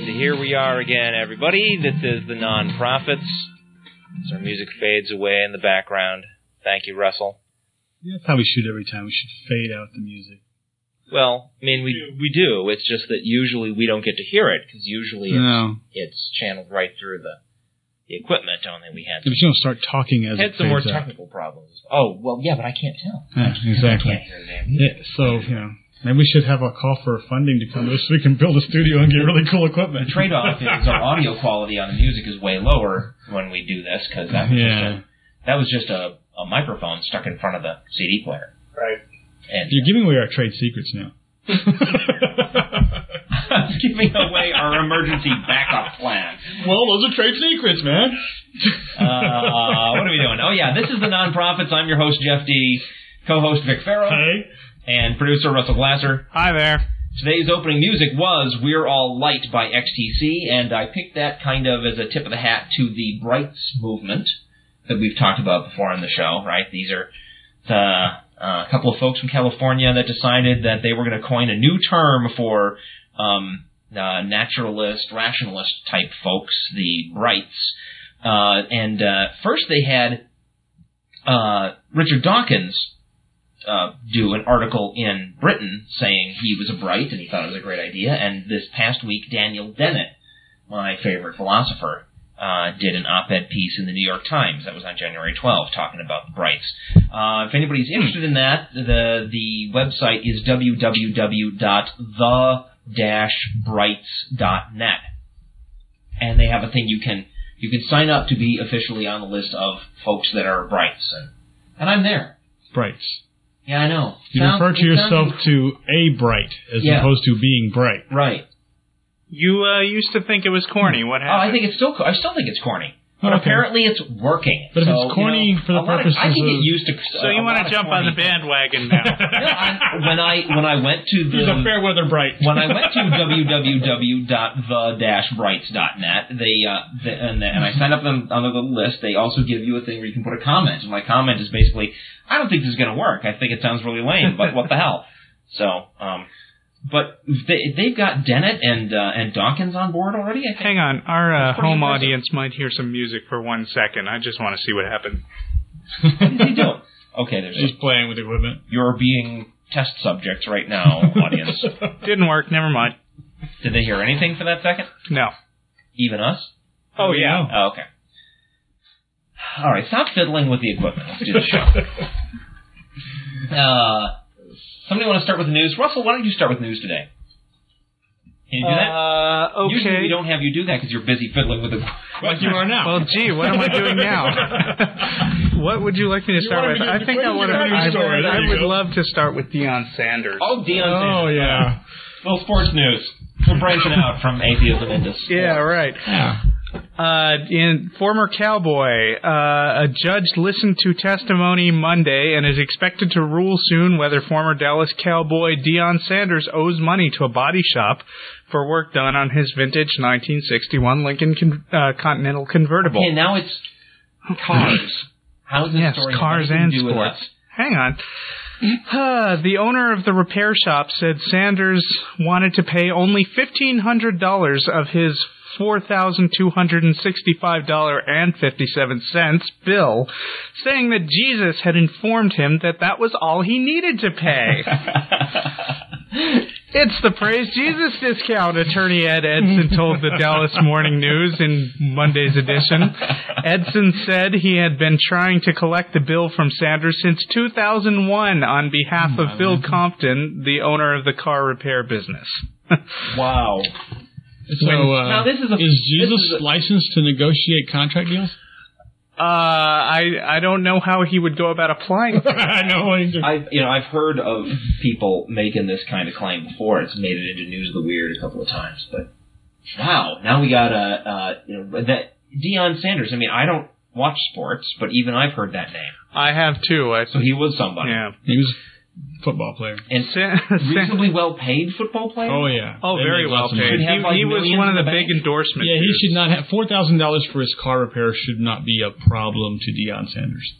And here we are again, everybody. This is the Non-Prophets. As our music fades away in the background. Thank you, Russell. Yeah, that's how we shoot every time. We should fade out the music. Well, I mean, we do. It's just that usually we don't get to hear it, because usually it's channeled right through the equipment. Only we had. But you don't start talking as it fades some more out. Technical problems. Oh, well, yeah, but I can't tell. Yeah, exactly. I can't hear the damn music. Yeah, so, maybe we should have a call for funding to come to us so we can build a studio and get really cool equipment. The trade-off is our audio quality on the music is way lower when we do this, because that was just a microphone stuck in front of the CD player. Right. And you're giving away our trade secrets now. I'm giving away our emergency backup plan. Well, those are trade secrets, man. What are we doing? Oh, yeah, this is the Non-Prophets. I'm your host, Jeff D., co-host Vic Farrow. Hey. And producer Russell Glasser. Hi there. Today's opening music was We're All Light by XTC, and I picked that kind of as a tip of the hat to the Brights movement that we've talked about before on the show, right? These are a couple of folks from California that decided that they were going to coin a new term for naturalist, rationalist type folks, the Brights. And first they had Richard Dawkins do an article in Britain saying he was a Bright and he thought it was a great idea. And this past week, Daniel Dennett, my favorite philosopher, did an op-ed piece in the New York Times. That was on January 12th, talking about the Brights. If anybody's interested in that, the website is www.the-brights.net. And they have a thing you can sign up to be officially on the list of folks that are Brights. And I'm there. Brights. Yeah, I know. You refer to yourself to a Bright as opposed to being bright. Right. You used to think it was corny. What happened? Oh, I still think it's corny. But apparently it's working. But if it's corny for the purposes I can get used to. So you want to jump on the bandwagon now? When I went to the, he's a fair weather Bright. When I went to www.the-brights.net, and I signed up on the list. They also give you a thing where you can put a comment. And my comment is basically, I don't think this is going to work. I think it sounds really lame, but what the hell? So, but they've got Dennett and Dawkins on board already, I think. Hang on. Our home audience might hear some music for 1 second. I just want to see what happened. What is he doing? Okay, he's playing with equipment. You're being test subjects right now, audience. Didn't work. Never mind. Did they hear anything for that second? No. Even us? Oh, yeah. Oh, okay. All right, stop fiddling with the equipment. Let's do the show. Somebody want to start with the news? Russell, why don't you start with news today? Can you do that? Okay. Usually we don't have you do that because you're busy fiddling with it. Like you are now. Well, gee, what am I doing now? What would you like me to start with? I think I would love to start with Deion Sanders. Oh, Deion Sanders. Oh, yeah. Well, sports news. We're branching out from atheism into sports. Yeah, right. Yeah. In former Cowboy, a judge listened to testimony Monday and is expected to rule soon whether former Dallas Cowboy Deion Sanders owes money to a body shop for work done on his vintage 1961 Lincoln Continental convertible. Okay, now it's cars. How's this story? Yes, cars and sports. Hang on. The owner of the repair shop said Sanders wanted to pay only $1,500 of his $4,265.57 bill, saying that Jesus had informed him that was all he needed to pay. It's the Praise Jesus discount, attorney Ed Edson told the Dallas Morning News in Monday's edition. Edson said he had been trying to collect the bill from Sanders since 2001 on behalf of Phil Compton, the owner of the car repair business. Wow. So, now this is Jesus licensed to negotiate contract deals? I don't know how he would go about applying. I know. I've heard of people making this kind of claim before. It's made it into News of the Weird a couple of times, but wow, now we got that Deion Sanders. I mean, I don't watch sports, but even I've heard that name. I have too. So he was somebody. Yeah, he was. Football player. And reasonably well-paid football player? Oh, yeah. Oh, very well-paid. He was one of the big endorsements. Yeah, he should not have... $4,000 for his car repair should not be a problem to Deion Sanders.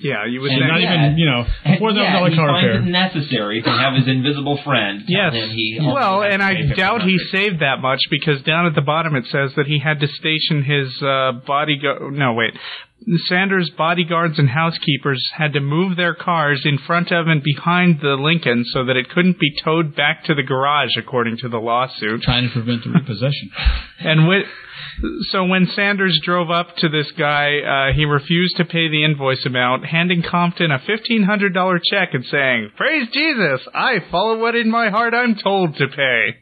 Yeah, you would And think. not even, $4,000 car he finds repair. it necessary to have his invisible friend tell him he... Well, and I only doubt he $1,500. saved that much, because down at the bottom it says that he had to station his Sanders' bodyguards and housekeepers had to move their cars in front of and behind the Lincoln so that it couldn't be towed back to the garage, according to the lawsuit. Trying to prevent the repossession. And so when Sanders drove up to this guy, he refused to pay the invoice amount, handing Compton a $1,500 check and saying, "Praise Jesus, I follow what in my heart I'm told to pay."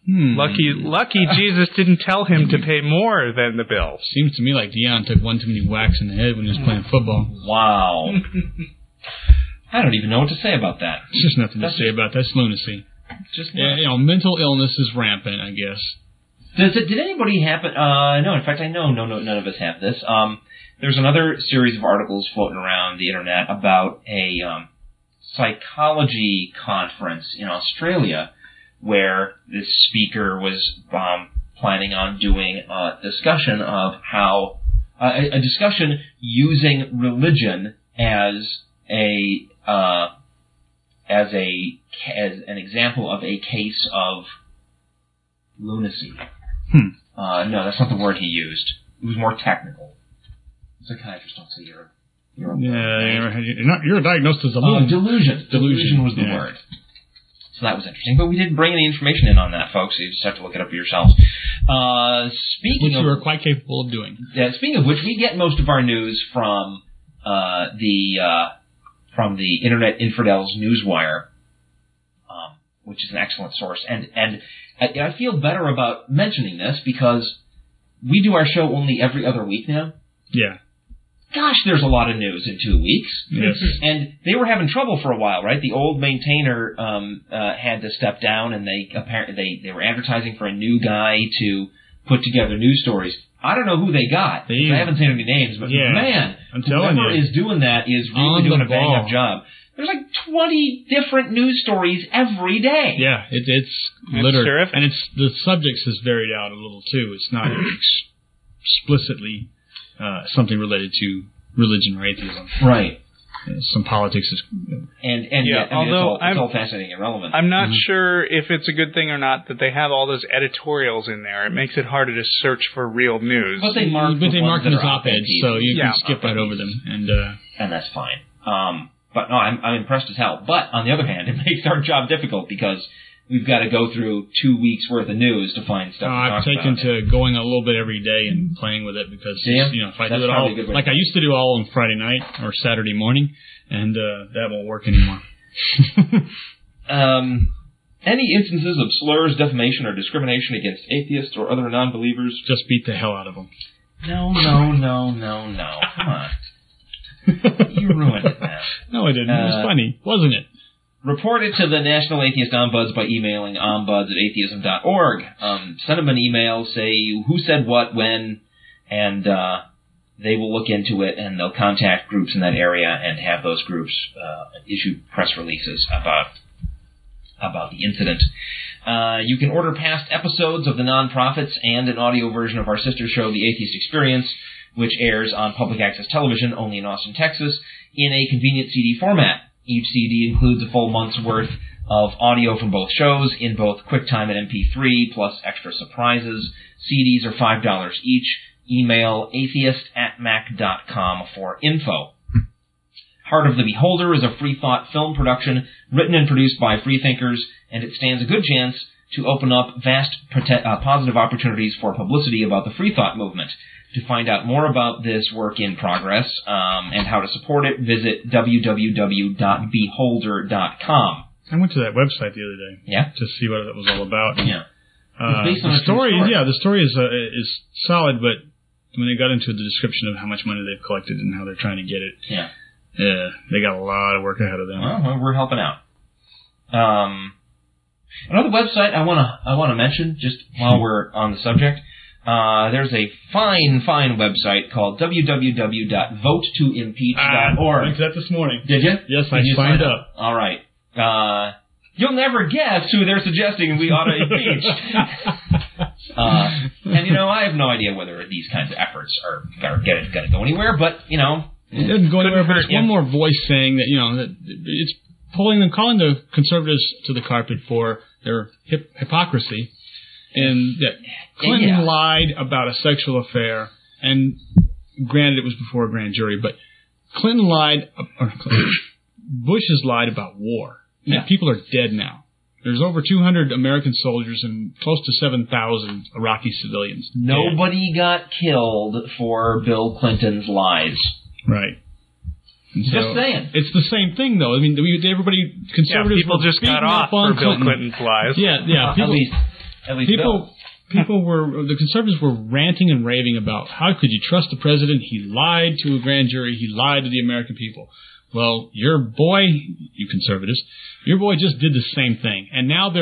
Lucky Jesus didn't tell him to pay more than the bill. Seems to me like Dion took one too many whacks in the head when he was playing football. Wow. I don't even know what to say about that. There's just nothing to say about that. That's lunacy. Mental illness is rampant, I guess. Did anybody happen... no, in fact, I know none of us have this. There's another series of articles floating around the internet about a psychology conference in Australia where this speaker was planning on doing a discussion of how... a discussion using religion as an example of a case of lunacy. No, that's not the word he used. It was more technical. Psychiatrists don't say you're diagnosed as a lunatic. Delusion. Delusion was the word. So that was interesting. But we didn't bring any information in on that, folks. So you just have to look it up for yourselves. Which you are quite capable of doing. Speaking of which, we get most of our news from the Internet Infidels Newswire, which is an excellent source. And I feel better about mentioning this because we do our show only every other week now. Yeah. Gosh, there's a lot of news in 2 weeks. Yes. And they were having trouble for a while, right? The old maintainer had to step down, and they were advertising for a new guy to put together news stories. I don't know who they got. I haven't seen any names, but man, whoever is doing that is really doing a bang-up job. There's like 20 different news stories every day. Yeah, it's littered. Terrific. And the subjects is varied out a little, too. It's not explicitly something related to religion or atheism. Right. Some politics is... although it's all fascinating and relevant. I'm not sure if it's a good thing or not that they have all those editorials in there. It makes it harder to search for real news. But they mark them as op-eds, so you can skip right over them. And that's fine. But no, I'm impressed as hell. But on the other hand, it makes our job difficult because we've got to go through 2 weeks worth of news to find stuff. I've taken to going a little bit every day and playing with it because if I do it all like I used to do all on Friday night or Saturday morning, and that won't work anymore. Any instances of slurs, defamation, or discrimination against atheists or other non-believers? Just beat the hell out of them. No. Come on. You ruined it, man. No, I didn't. It was funny, wasn't it? Report it to the National Atheist Ombuds by emailing ombuds@atheism.org. Send them an email, say who said what, when, and they will look into it, and they'll contact groups in that area and have those groups issue press releases about the incident. You can order past episodes of The Non-Prophets and an audio version of our sister show, The Atheist Experience, which airs on public access television only in Austin, Texas, in a convenient CD format. Each CD includes a full month's worth of audio from both shows in both QuickTime and MP3, plus extra surprises. CDs are $5 each. Email atheist@mac.com for info. Heart of the Beholder is a free thought film production written and produced by freethinkers, and it stands a good chance to open up vast positive opportunities for publicity about the free thought movement. To find out more about this work in progress and how to support it, visit www.beholder.com. I went to that website the other day. Yeah? To see what it was all about. Yeah. The story is solid, but when they got into the description of how much money they've collected and how they're trying to get it, they got a lot of work ahead of them. Well, we're helping out. Another website I want to mention just while we're on the subject. There's a fine website called www.votetoimpeach.org. I went to that this morning. Did you? Yes, I signed up. All right. You'll never guess who they're suggesting we ought to impeach. And I have no idea whether these kinds of efforts are going to go anywhere, but It doesn't go anywhere, but it's one more voice saying that, that it's calling the conservatives to the carpet for their hypocrisy, and that Clinton lied about a sexual affair, and granted it was before a grand jury, but Clinton lied, Bush has lied about war. Yeah. And people are dead now. There's over 200 American soldiers and close to 7,000 Iraqi civilians. Nobody got killed for Bill Clinton's lies. Right. Just saying. It's the same thing, though. I mean, everybody, conservatives... people just got off for Bill Clinton's lies. Yeah. At least the conservatives were ranting and raving about how could you trust the president? He lied to a grand jury. He lied to the American people. Well, your boy, you conservatives, your boy just did the same thing. And now I've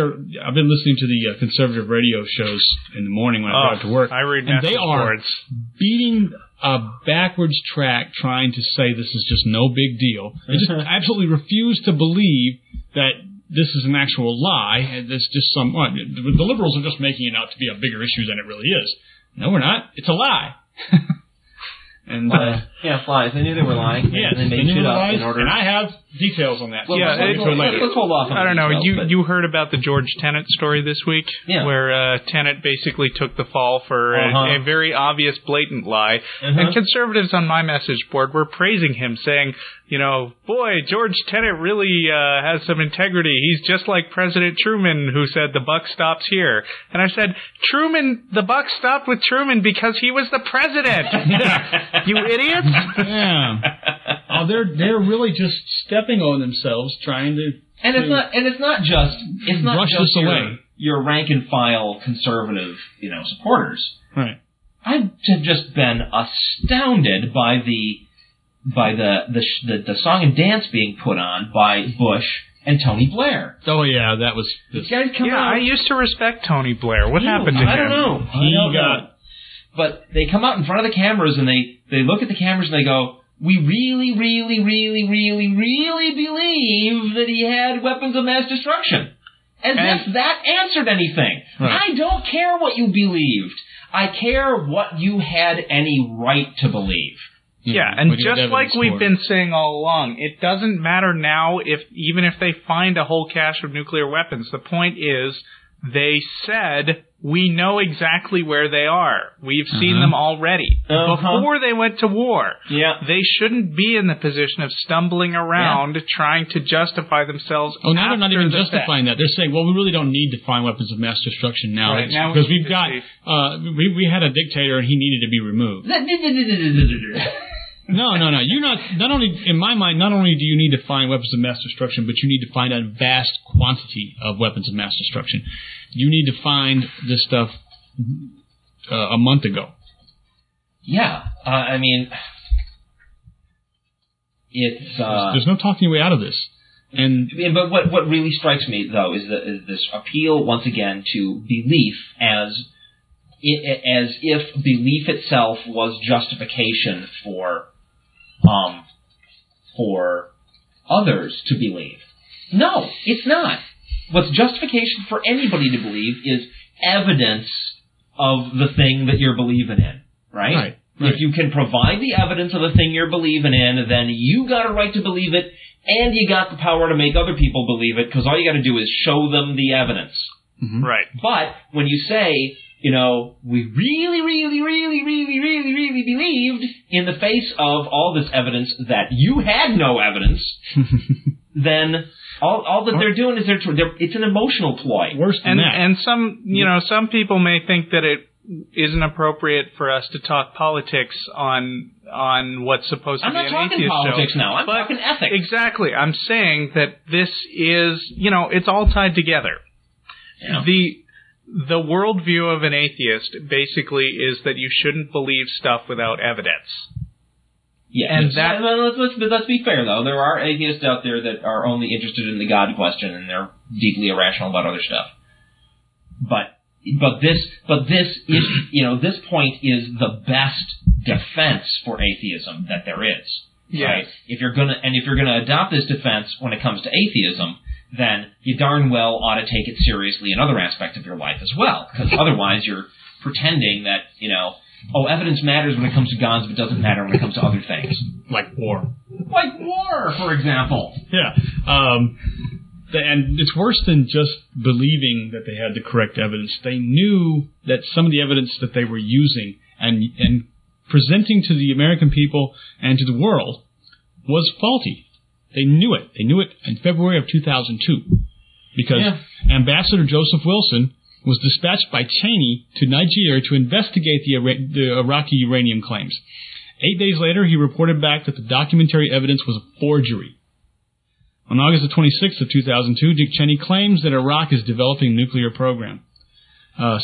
been listening to the conservative radio shows in the morning when I drive to work. I read and they are beating a backwards track trying to say this is just no big deal. They just absolutely refuse to believe that this is an actual lie. And it's just the liberals are just making it out to be a bigger issue than it really is. No, we're not. It's a lie. And flies. They knew they were lying. Yes, and they made shit up in order. And I have details on that. Well, let's hold off on I don't know. Details, you heard about the George Tenet story this week, where Tenet basically took the fall for a very obvious, blatant lie. And conservatives on my message board were praising him, saying, boy, George Tenet really has some integrity. He's just like President Truman, who said the buck stops here. And I said, the buck stopped with Truman because he was the president. You idiots! Yeah. Oh, they're really just stepping on themselves, trying to. And it's not just brush this away. Your rank and file conservative, supporters. Right. I have just been astounded by the song and dance being put on by Bush and Tony Blair. Oh yeah, that was. These guys come out. I used to respect Tony Blair. What happened to him? I don't know. But they come out in front of the cameras and they look at the cameras and they go, we really, really, really, really, really believe that he had weapons of mass destruction. As if that answered anything. Right. I don't care what you believed. I care what you had any right to believe. Yeah, and just like we've been saying all along, it doesn't matter now even if they find a whole cache of nuclear weapons. The point is, they said, we know exactly where they are. We've seen them already. Before they went to war. Yeah. They shouldn't be in the position of stumbling around trying to justify themselves. Oh, now they're not even justifying that. They're saying, well, we really don't need to find weapons of mass destruction now. Right, now because we've got, we had a dictator and he needed to be removed. No. You're not only, in my mind, not only do you need to find weapons of mass destruction, but you need to find a vast quantity of weapons of mass destruction. You need to find this stuff a month ago. Yeah. I mean, it's... There's no talking your way out of this. But what really strikes me, though, is this appeal, once again, to belief as if belief itself was justification for others to believe. No, it's not. What's justification for anybody to believe is evidence of the thing that you're believing in, right? Right. If you can provide the evidence of the thing you're believing in, then you got a right to believe it, and you got the power to make other people believe it, because all you got to do is show them the evidence. Mm-hmm. Right. But when you say, we really, really, really, really, really, really believed in the face of all this evidence that you had no evidence, then all that they're doing is it's an emotional ploy. Worse than that. And some people may think that it isn't appropriate for us to talk politics on what's supposed to be an atheist show. I'm not talking politics now. I'm talking ethics. Exactly. I'm saying that this is, it's all tied together. Yeah. The worldview of an atheist basically is that you shouldn't believe stuff without evidence. Yeah, and let's be fair though. There are atheists out there that are only interested in the God question, and they're deeply irrational about other stuff. But this is, this point is the best defense for atheism that there is. Yes. Right? If you're gonna adopt this defense when it comes to atheism, then you darn well ought to take it seriously in other aspects of your life as well, because otherwise you're pretending that evidence matters when it comes to guns, but doesn't matter when it comes to other things. Like war. Like war, for example. Yeah. And it's worse than just believing that they had the correct evidence. They knew that some of the evidence that they were using and presenting to the American people and to the world was faulty. They knew it. They knew it in February of 2002 because Ambassador Joseph Wilson was dispatched by Cheney to Nigeria to investigate the Iraqi uranium claims. 8 days later, he reported back that the documentary evidence was a forgery. On August the 26th of 2002, Dick Cheney claims that Iraq is developing a nuclear program.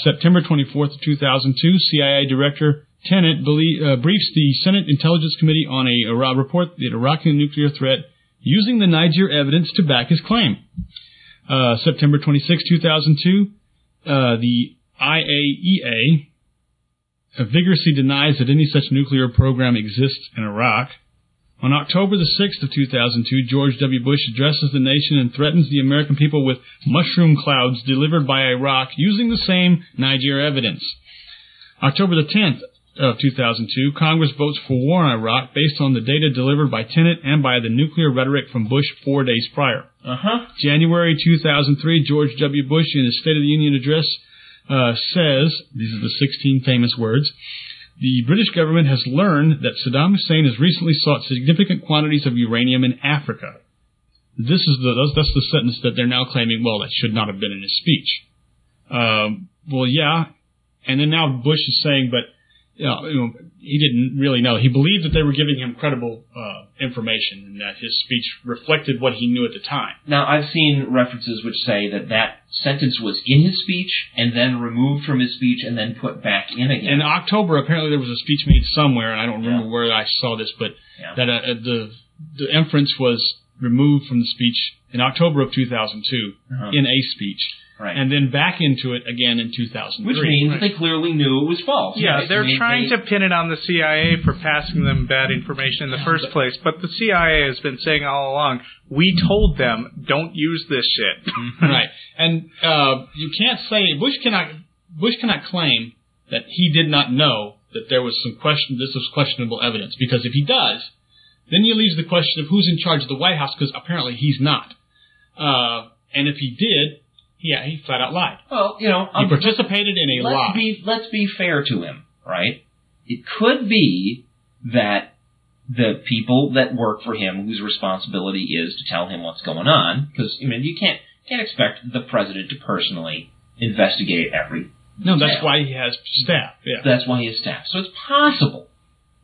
September 24th of 2002, CIA Director Tenet briefs the Senate Intelligence Committee on a report that Iraqi nuclear threat using the Niger evidence to back his claim. September 26, 2002, the IAEA vigorously denies that any such nuclear program exists in Iraq. On October the 6th of 2002, George W. Bush addresses the nation and threatens the American people with mushroom clouds delivered by Iraq using the same Niger evidence. October the 10th of 2002, Congress votes for war in Iraq based on the data delivered by Tenet and by the nuclear rhetoric from Bush 4 days prior. January 2003, George W. Bush, in his State of the Union address, says, these are the 16 famous words, the British government has learned that Saddam Hussein has recently sought significant quantities of uranium in Africa. That's the sentence that they're now claiming, well, that should not have been in his speech. Well, yeah. And then now Bush is saying, but he didn't really know. He believed that they were giving him credible information and that his speech reflected what he knew at the time. Now, I've seen references which say that sentence was in his speech and then removed from his speech and then put back in again. In October, apparently there was a speech made somewhere, and I don't remember where I saw this, but that the inference was removed from the speech in October of 2002 in a speech. Right. And then back into it again in 2003. Which means that they clearly knew it was false. Yeah, they're trying to pin it on the CIA for passing them bad information in the first place. But the CIA has been saying all along, we told them, don't use this shit. Right. And you can't say, Bush cannot claim that he did not know that there was this was questionable evidence. Because if he does, then you leave the question of who's in charge of the White House, because apparently he's not. And if he did, he flat out lied. Well, he participated in a lie. Let's be fair to him, right? It could be that the people that work for him, whose responsibility is to tell him what's going on, because you can't expect the president to personally investigate every. No, that's why he has staff. Yeah, that's why he has staff. So it's possible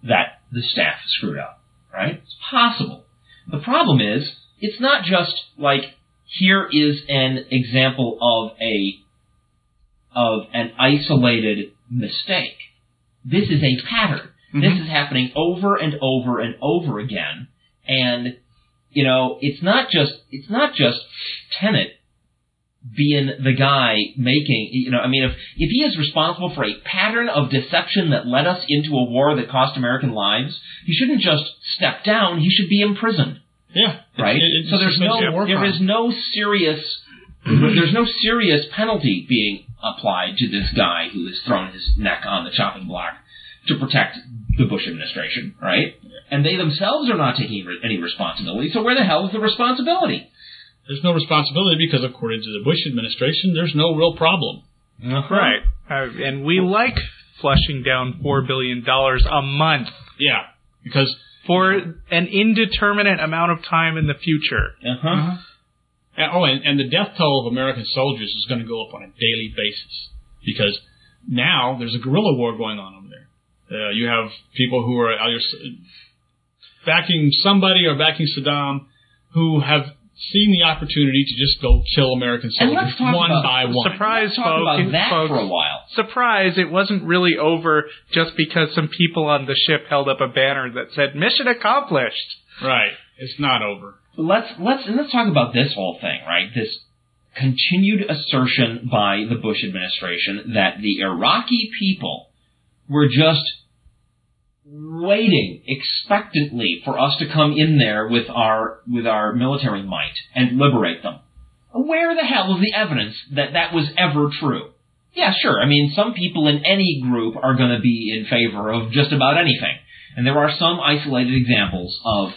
that the staff is screwed up, right? It's possible. The problem is, it's not just like, here is an example of an isolated mistake. This is a pattern. Mm-hmm. This is happening over and over and over again. And, it's not just Tenet being the guy making, if he is responsible for a pattern of deception that led us into a war that cost American lives, he shouldn't just step down, he should be imprisoned. Yeah. Right? So there is no serious penalty being applied to this guy who has thrown his neck on the chopping block to protect the Bush administration, right? And they themselves are not taking any responsibility, so where the hell is the responsibility? There's no responsibility because, according to the Bush administration, there's no real problem. Right. And we like flushing down $4 billion a month. Yeah, because for an indeterminate amount of time in the future. And the death toll of American soldiers is going to go up on a daily basis because now there's a guerrilla war going on over there. You have people who are either backing somebody or backing Saddam who have seen the opportunity to just go kill American soldiers one by one. Surprise, folks. About that folks. For a while. Surprise, it wasn't really over just because some people on the ship held up a banner that said, mission accomplished. Right. It's not over. Let's talk about this whole thing, right? This continued assertion by the Bush administration that the Iraqi people were just waiting expectantly for us to come in there with our military might and liberate them. Where the hell is the evidence that was ever true? Yeah, sure. I mean, some people in any group are going to be in favor of just about anything. And there are some isolated examples of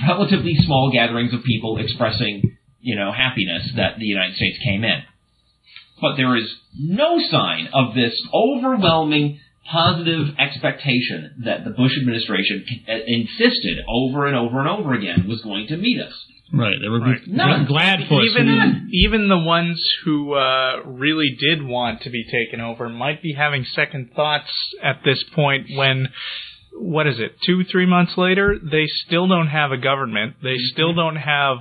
relatively small gatherings of people expressing, happiness that the United States came in. But there is no sign of this overwhelming positive expectation that the Bush administration insisted over and over and over again was going to meet us. Right. They were glad for us. Even the ones who really did want to be taken over might be having second thoughts at this point when, 2-3 months later, they still don't have a government. They still don't have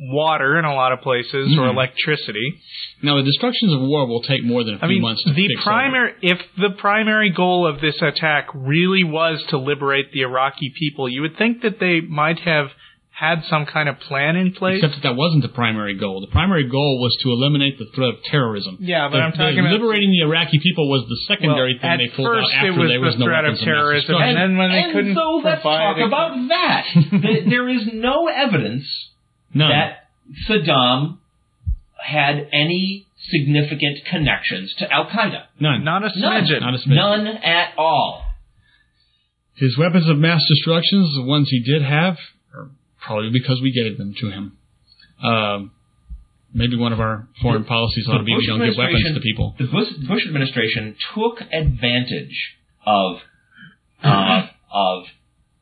water in a lot of places or electricity. Now, the destructions of war will take more than a few months to fix over. If the primary goal of this attack really was to liberate the Iraqi people, you would think that they might have had some kind of plan in place. Except that wasn't the primary goal. The primary goal was to eliminate the threat of terrorism. Yeah, but I'm talking about... liberating the Iraqi people was the secondary thing they pulled out after there was no weapons of mass destruction. And then when they couldn't so let's talk about that. There is no evidence that Saddam had any significant connections to Al-Qaeda. None. Not a smidgen. None at all. His weapons of mass destruction, the ones he did have, are probably because we gave them to him. Maybe one of our foreign policies ought to be we don't give weapons to people. The Bush administration took advantage of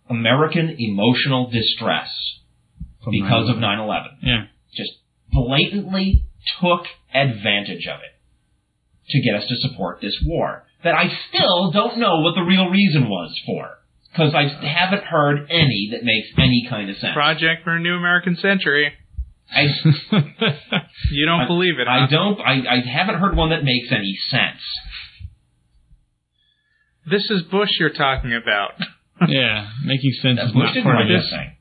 American emotional distress because of 9/11. Yeah. Just blatantly took advantage of it to get us to support this war that I still don't know what the real reason was for, because I haven't heard any that makes any kind of sense. Project for a New American Century. You don't believe it, huh? I haven't heard one that makes any sense. This is Bush you're talking about. Yeah, making sense is Bush not part of this. thing.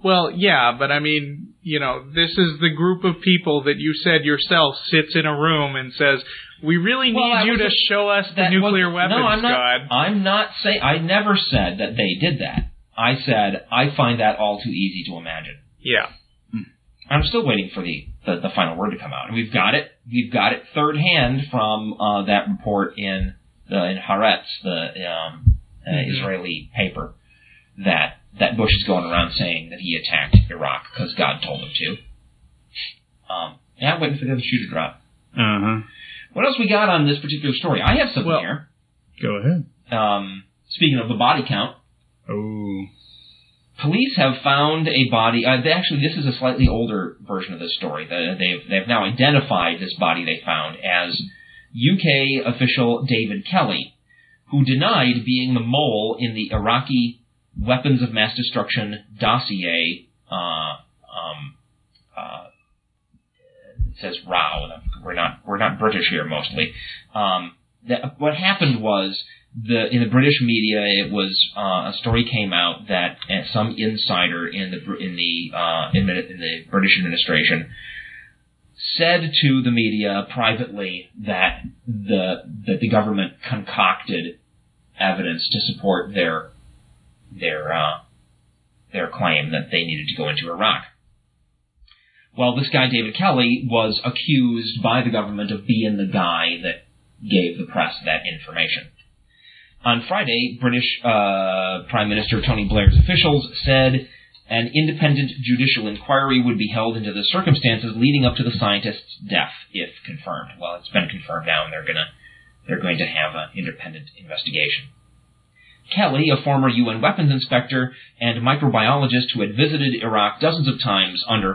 Well, yeah, but I mean, this is the group of people that you said yourself sits in a room and says, we really need you to show us the nuclear weapons, God. I never said that they did that. I said, I find that all too easy to imagine. Yeah. I'm still waiting for the final word to come out. And we've got it third hand from that report in Haaretz, the Israeli paper, that Bush is going around saying that he attacked Iraq because God told him to. Yeah, I'm waiting for the other shoe to drop. Uh-huh. What else we got on this particular story? I have something here. Go ahead. Speaking of the body count. Oh. Police have found a body. Actually, this is a slightly older version of this story. They've now identified this body they found as UK official David Kelly, who denied being the mole in the Iraqi weapons of mass destruction dossier. It says Rao. We're not British here mostly. What happened was in the British media, it was a story came out that some insider in the British administration said to the media privately that the government concocted evidence to support their claim that they needed to go into Iraq. Well, this guy, David Kelly, was accused by the government of being the guy that gave the press that information. On Friday, British Prime Minister Tony Blair's officials said an independent judicial inquiry would be held into the circumstances leading up to the scientist's death, if confirmed. Well, it's been confirmed now, and they're going to have an independent investigation. Kelly, a former UN weapons inspector and microbiologist who had visited Iraq dozens of times under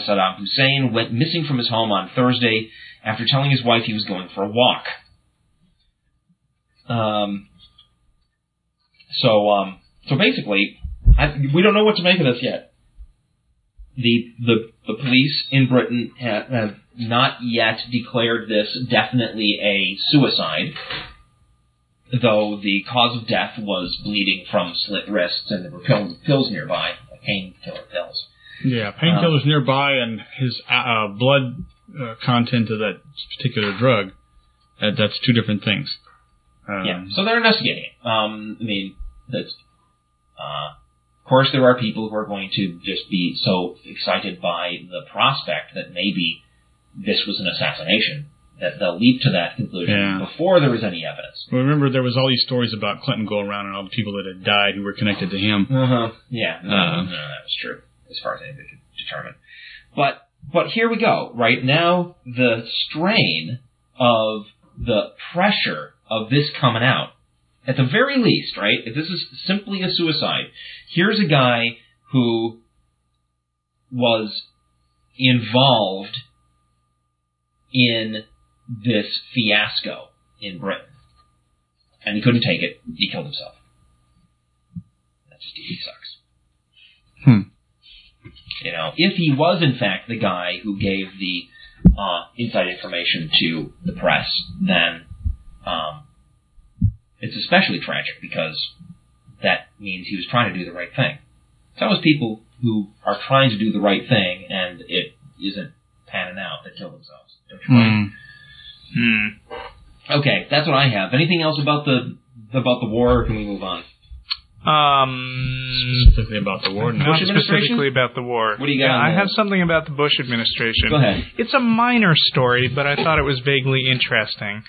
Saddam Hussein, went missing from his home on Thursday after telling his wife he was going for a walk. So basically, we don't know what to make of this yet. The police in Britain have not yet declared this definitely a suicide, though the cause of death was bleeding from slit wrists, and there were pills nearby, painkiller pills. Yeah, painkillers nearby, and his blood content of that particular drug. That's two different things. Yeah, so they're investigating it. Of course, there are people who are going to just be so excited by the prospect that maybe this was an assassination that they'll leap to that conclusion before there was any evidence. Well, remember, there was all these stories about Clinton go around and all the people that had died who were connected to him. Yeah, no, that was true, as far as anybody could determine. But here we go. Right now, the strain of the pressure of this coming out, at the very least, right, if this is simply a suicide, here's a guy who was involved in this fiasco in Britain. And he couldn't take it. He killed himself. That just he sucks. You know, if he was in fact the guy who gave the inside information to the press, then it's especially tragic because that means he was trying to do the right thing. It's always people who are trying to do the right thing and it isn't panning out that kill themselves. Don't you find? Okay, that's what I have. Anything else about the war, or can we move on? Specifically about the war? Not specifically about the war. What do you got? I have something about the Bush administration. Go ahead. It's a minor story, but I thought it was vaguely interesting.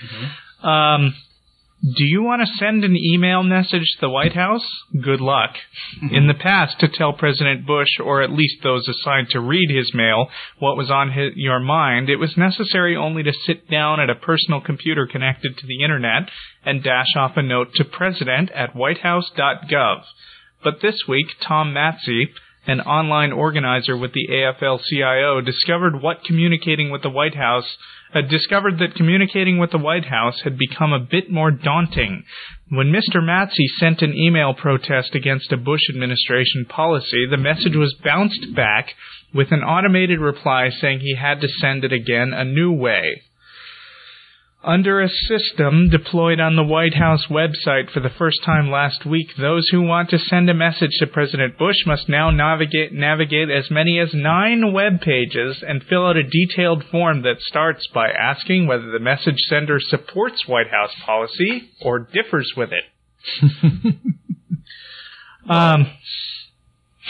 Do you want to send an email message to the White House? Good luck. In the past, to tell President Bush, or at least those assigned to read his mail, what was on your mind, it was necessary only to sit down at a personal computer connected to the Internet and dash off a note to president@whitehouse.gov. But this week, Tom Matzey, an online organizer with the AFL-CIO, discovered that communicating with the White House had become a bit more daunting. When Mr. Matzey sent an email protest against a Bush administration policy, the message was bounced back with an automated reply saying he had to send it again a new way. Under a system deployed on the White House website for the first time last week, those who want to send a message to President Bush must now navigate as many as 9 web pages and fill out a detailed form that starts by asking whether the message sender supports White House policy or differs with it.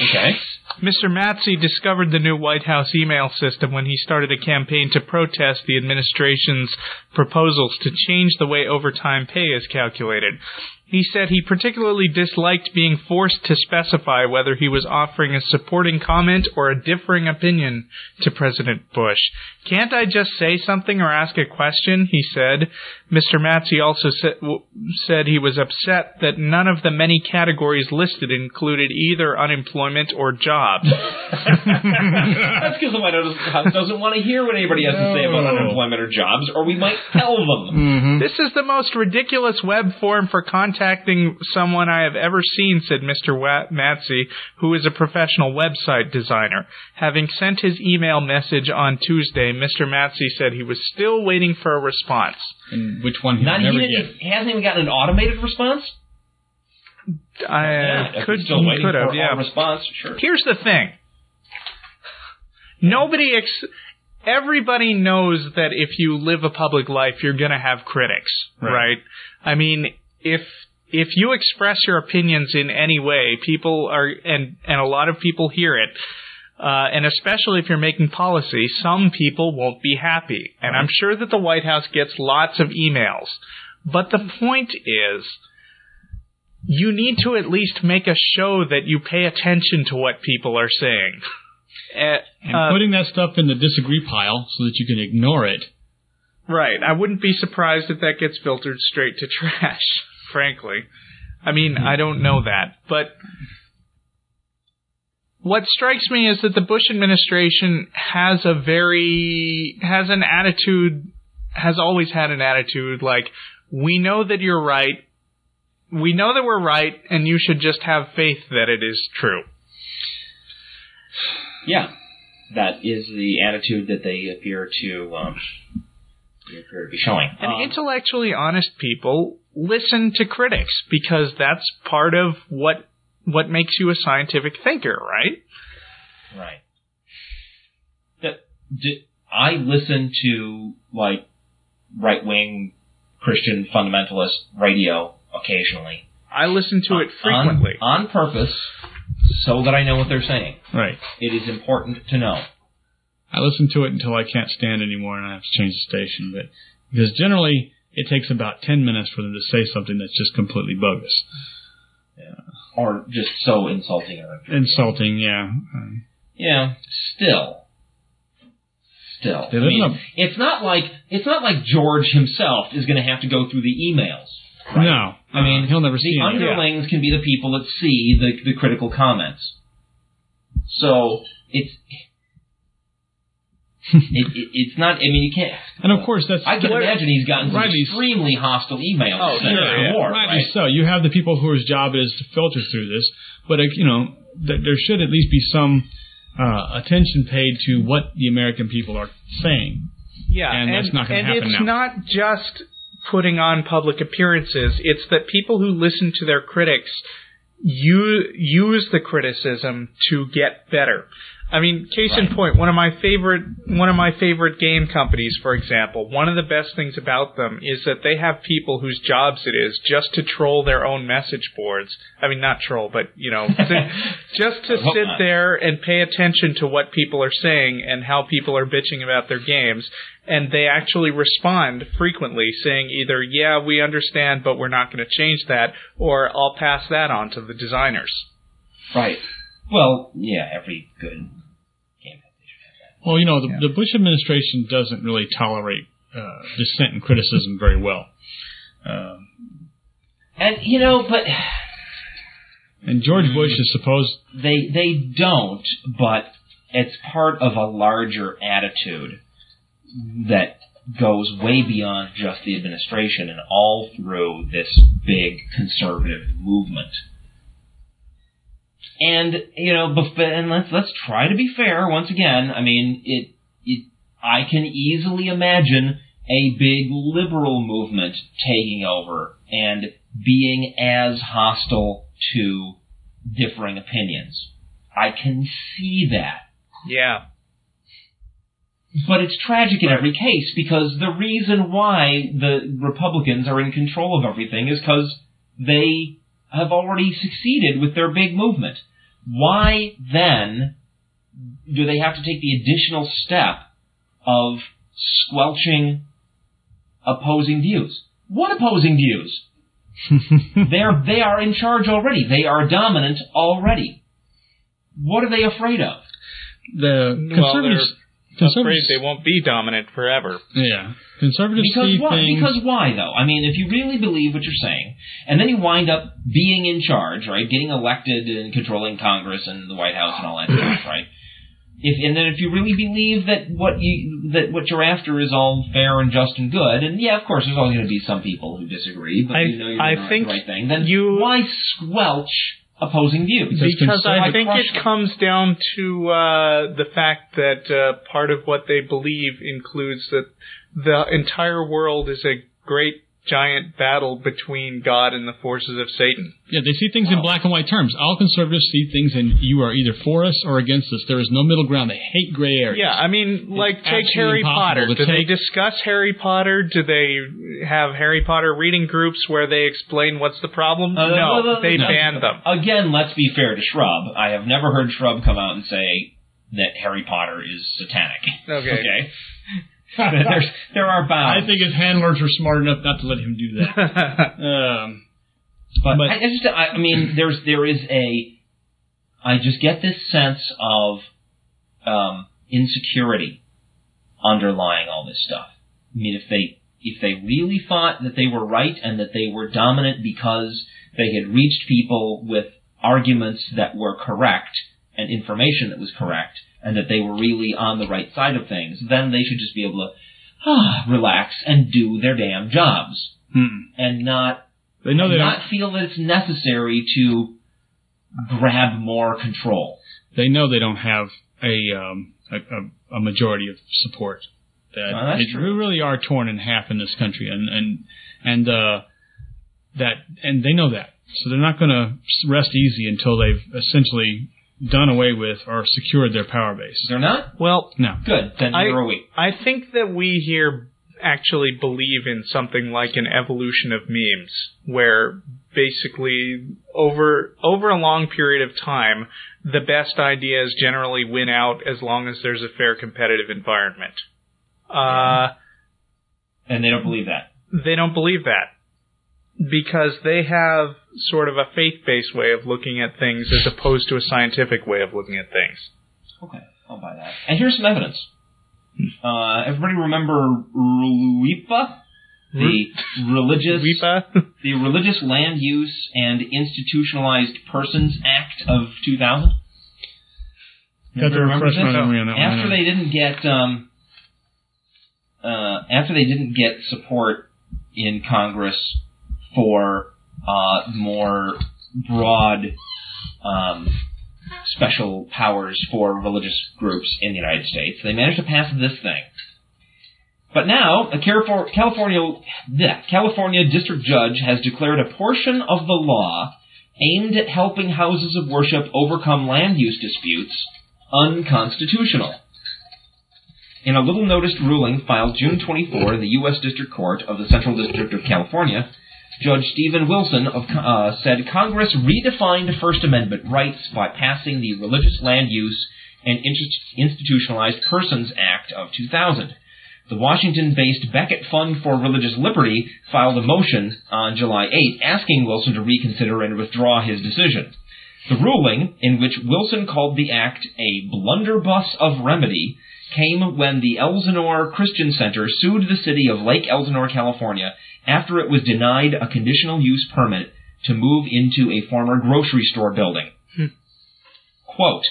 Okay. Mr. Matzey discovered the new White House email system when he started a campaign to protest the administration's proposals to change the way overtime pay is calculated. He said he particularly disliked being forced to specify whether he was offering a supporting comment or a differing opinion to President Bush. Can't I just say something or ask a question, he said. Mr. Matzey also said he was upset that none of the many categories listed included either unemployment or jobs. That's because the White House doesn't want to hear what anybody has to say about unemployment or jobs, or we might tell them. This is the most ridiculous web form for contacting someone I have ever seen, said Mr. Matzey, who is a professional website designer. Having sent his email message on Tuesday, Mr. Matzey said he was still waiting for a response. And which one he never get? He hasn't even gotten an automated response? Could have, yeah. Response, sure. Here's the thing. Everybody knows that if you live a public life, you're going to have critics, right? I mean, if you express your opinions in any way, people are, and a lot of people hear it, and especially if you're making policy, some people won't be happy. And I'm sure that the White House gets lots of emails. But the point is, you need to at least make a show that you pay attention to what people are saying. And putting that stuff in the disagree pile so that you can ignore it. Right. I wouldn't be surprised if that gets filtered straight to trash, frankly. I mean, I don't know that. But what strikes me is that the Bush administration has always had an attitude like, we know that you're right, we know that we're right, and you should just have faith that it is true. Yeah, that is the attitude that they appear to be showing. And intellectually honest people listen to critics because that's part of what makes you a scientific thinker, right? Right. I listen to like right-wing Christian fundamentalist radio occasionally. I listen to it frequently. On purpose, so that I know what they're saying. Right. It is important to know. I listen to it until I can't stand anymore and I have to change the station. But Because generally, it takes about 10 minutes for them to say something that's just completely bogus. Yeah. Or just so insulting. Insulting, yeah. Yeah, still. I mean, it's not like George himself is going to have to go through the emails. Right? No. I mean, he'll never see the underlings can be the people that see the critical comments. So it's not. I mean, you can't. And of course, I can imagine he's gotten some extremely hostile emails. Oh, sure, rightly so. You have the people whose job is to filter through this, but there should at least be some attention paid to what the American people are saying. Yeah, and that's not going to happen now. And it's not just putting on public appearances. It's that people who listen to their critics use the criticism to get better. I mean, case in point, one of my favorite game companies, for example, one of the best things about them is that they have people whose jobs it is just to troll their own message boards. I mean, not troll, but, just to sit there and pay attention to what people are saying and how people are bitching about their games. And they actually respond frequently saying either, yeah, we understand, but we're not going to change that, or I'll pass that on to the designers. Right. Well, yeah, every good game company should have that. Well, the Bush administration doesn't really tolerate dissent and criticism very well. And George Bush is supposed... They don't, but it's part of a larger attitude that goes way beyond just the administration and all through this big conservative movement. And let's try to be fair once again. I mean, I can easily imagine a big liberal movement taking over and being as hostile to differing opinions. I can see that. Yeah. But it's tragic in every case because the reason why the Republicans are in control of everything is because they have already succeeded with their big movement. Why then do they have to take the additional step of squelching opposing views? What opposing views? They are in charge already. They are dominant already. What are they afraid of? The conservatives... afraid they won't be dominant forever. Yeah. Conservatives see things... Because why, though? I mean, if you really believe what you're saying, and then you wind up being in charge, right, getting elected and controlling Congress and the White House and all that stuff, right? If you really believe that what you're after is all fair and just and good, and yeah, of course, there's always going to be some people who disagree, but you're doing the right thing, then why squelch opposing views? Because I think it comes down to the fact that part of what they believe includes that the entire world is a great giant battle between God and the forces of Satan. Yeah, they see things in black and white terms. All conservatives see things in you are either for us or against us. There is no middle ground. They hate gray areas. Yeah, I mean, take Harry Potter. Do they discuss Harry Potter? Do they have Harry Potter reading groups where they explain what's the problem? No, they ban them. Again, let's be fair to Shrub. I have never heard Shrub come out and say that Harry Potter is satanic. Okay. There are bounds. I think his handlers were smart enough not to let him do that. But I mean, I just get this sense of insecurity underlying all this stuff. I mean, if they really thought that they were right and that they were dominant because they had reached people with arguments that were correct and information that was correct, and that they were really on the right side of things, then they should just be able to relax and do their damn jobs. And not feel that it's necessary to grab more control. They know they don't have a majority of support. We really are torn in half in this country, and they know that. So they're not going to rest easy until they've essentially done away with or secured their power base. They're not? Well, no. Good. Then you're a week. I think that we here actually believe in something like an evolution of memes, where basically over a long period of time, the best ideas generally win out as long as there's a fair competitive environment. And they don't believe that. They don't believe that. Because they have sort of a faith-based way of looking at things as opposed to a scientific way of looking at things. Okay, I'll buy that. And here's some evidence. Everybody remember RLUIPA? The Religious Land Use and Institutionalized Persons Act of 2000? Remember this? After they didn't get support in Congress for more broad special powers for religious groups in the United States, they managed to pass this thing. But now, a California district judge has declared a portion of the law aimed at helping houses of worship overcome land use disputes unconstitutional. In a little noticed ruling filed June 24 in the U.S. District Court of the Central District of California, Judge Stephen Wilson said Congress redefined First Amendment rights by passing the Religious Land Use and Institutionalized Persons Act of 2000. The Washington-based Becket Fund for Religious Liberty filed a motion on July 8 asking Wilson to reconsider and withdraw his decision. The ruling, in which Wilson called the act a blunderbuss of remedy, came when the Elsinore Christian Center sued the city of Lake Elsinore, California, after it was denied a conditional use permit to move into a former grocery store building. Quote,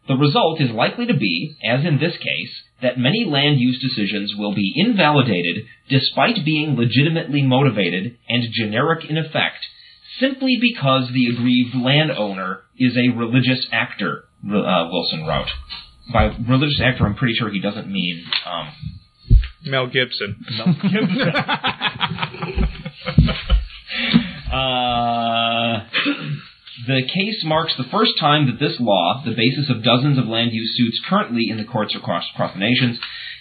the result is likely to be, as in this case, that many land use decisions will be invalidated despite being legitimately motivated and generic in effect, simply because the aggrieved landowner is a religious actor, Wilson wrote. By religious actor, I'm pretty sure he doesn't mean... Mel Gibson. The case marks the first time that this law, the basis of dozens of land use suits currently in the courts across the nations,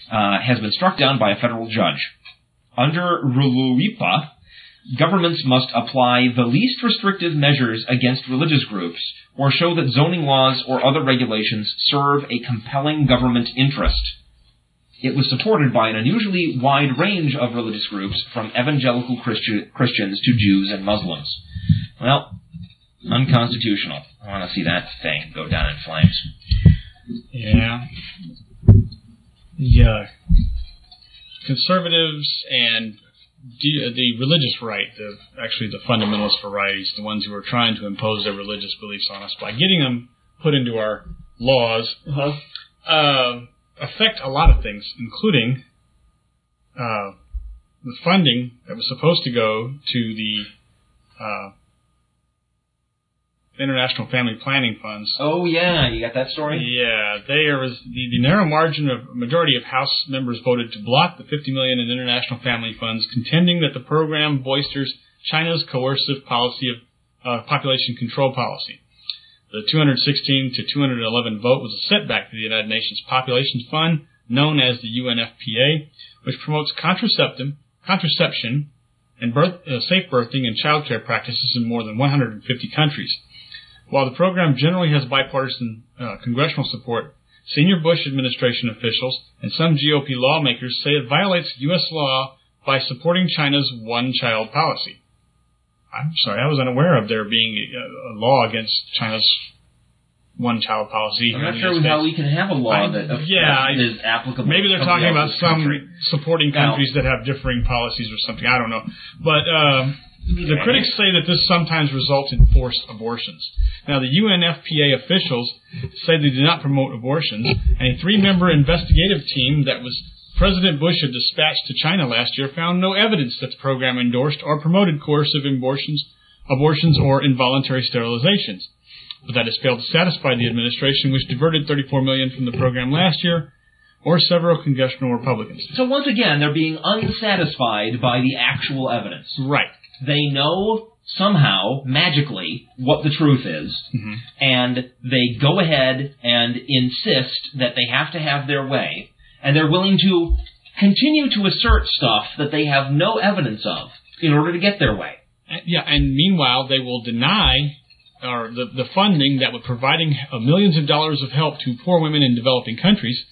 has been struck down by a federal judge. Under RLUIPA, governments must apply the least restrictive measures against religious groups or show that zoning laws or other regulations serve a compelling government interest. It was supported by an unusually wide range of religious groups, from evangelical Christians to Jews and Muslims. Well, unconstitutional. I want to see that thing go down in flames. Yeah. Conservatives and the religious right, actually the fundamentalist varieties, the ones who are trying to impose their religious beliefs on us by getting them put into our laws, affect a lot of things, including the funding that was supposed to go to the International Family Planning Funds. Oh, yeah. You got that story? Yeah. The narrow majority of House members voted to block the $50 million in international family funds, contending that the program bolsters China's coercive policy of population control policy. The 216 to 211 vote was a setback to the United Nations Population Fund, known as the UNFPA, which promotes contraception and safe birthing and child care practices in more than 150 countries. While the program generally has bipartisan congressional support, senior Bush administration officials and some GOP lawmakers say it violates U.S. law by supporting China's one-child policy. I'm sorry, I was unaware of there being a law against China's one-child policy. I'm not sure how we can have a law that is applicable. Maybe they're talking about some supporting countries that have differing policies or something. I don't know. But the critics say that this sometimes results in forced abortions. Now, the UNFPA officials say they do not promote abortions, and a 3-member investigative team that was President Bush had dispatched to China last year found no evidence that the program endorsed or promoted coercive abortions or involuntary sterilizations. But that has failed to satisfy the administration, which diverted $34 million from the program last year, or several congressional Republicans. So once again, they're being unsatisfied by the actual evidence. Right. They know somehow, magically, what the truth is, and they go ahead and insist that they have to have their way, and they're willing to continue to assert stuff that they have no evidence of in order to get their way. Yeah, and meanwhile, they will deny the funding that was providing millions of dollars of help to poor women in developing countries,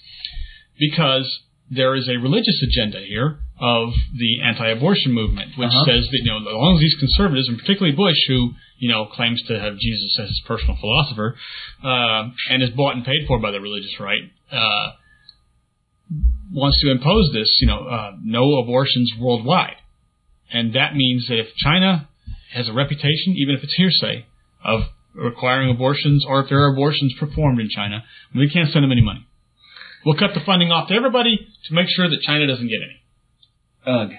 because there is a religious agenda here of the anti-abortion movement, which says that, as long as these conservatives, and particularly Bush, who, claims to have Jesus as his personal philosopher, and is bought and paid for by the religious right, wants to impose this, no abortions worldwide. And that means that if China has a reputation, even if it's hearsay, of requiring abortions, or if there are abortions performed in China, we can't send them any money. We'll cut the funding off to everybody to make sure that China doesn't get any. Ugh.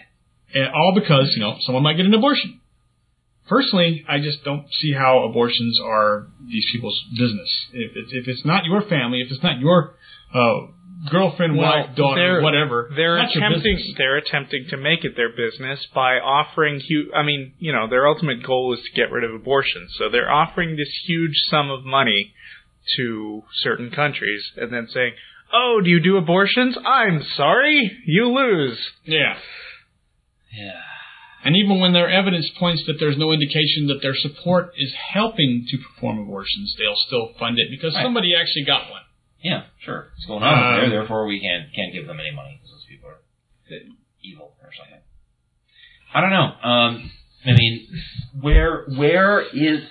And all because, someone might get an abortion. Personally, I just don't see how abortions are these people's business. If it's not your family, if it's not your girlfriend, wife, daughter, whatever, they're attempting to make it their business by offering their ultimate goal is to get rid of abortion. So they're offering this huge sum of money to certain countries and then saying, "Oh, do you do abortions? I'm sorry, you lose." Yeah. And even when their evidence points that there's no indication that their support is helping to perform abortions, they'll still fund it because somebody actually got one. Yeah, sure. It's going on there, therefore we can't give them any money because those people are evil or something. I don't know. Where is...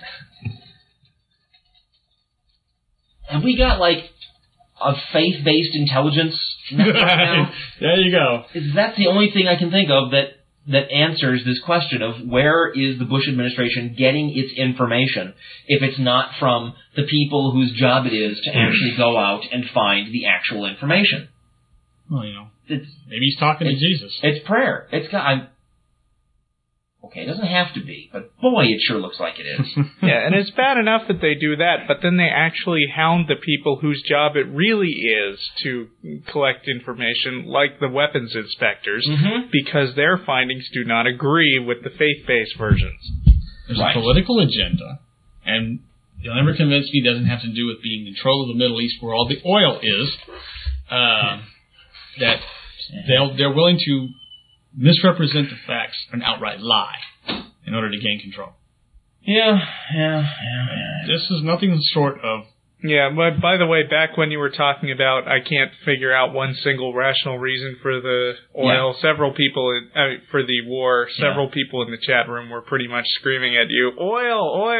Have we got, a faith-based intelligence network now? There you go. That's the only thing I can think of that answers this question of where is the Bush administration getting its information if it's not from the people whose job it is to actually go out and find the actual information. Well, maybe he's talking to Jesus. It's prayer. Okay, it doesn't have to be, but boy, it sure looks like it is. Yeah, and it's bad enough that they do that, but then they actually hound the people whose job it really is to collect information, like the weapons inspectors, because their findings do not agree with the faith-based versions. There's a political agenda, and you'll never convince me it doesn't have to do with being in control of the Middle East where all the oil is, that they're willing to misrepresent the facts and outright lie in order to gain control. Yeah. This is nothing short of... Yeah, but by the way, back when you were talking about I can't figure out one single rational reason for the oil, several people, for the war, several people in the chat room were pretty much screaming at you, oil!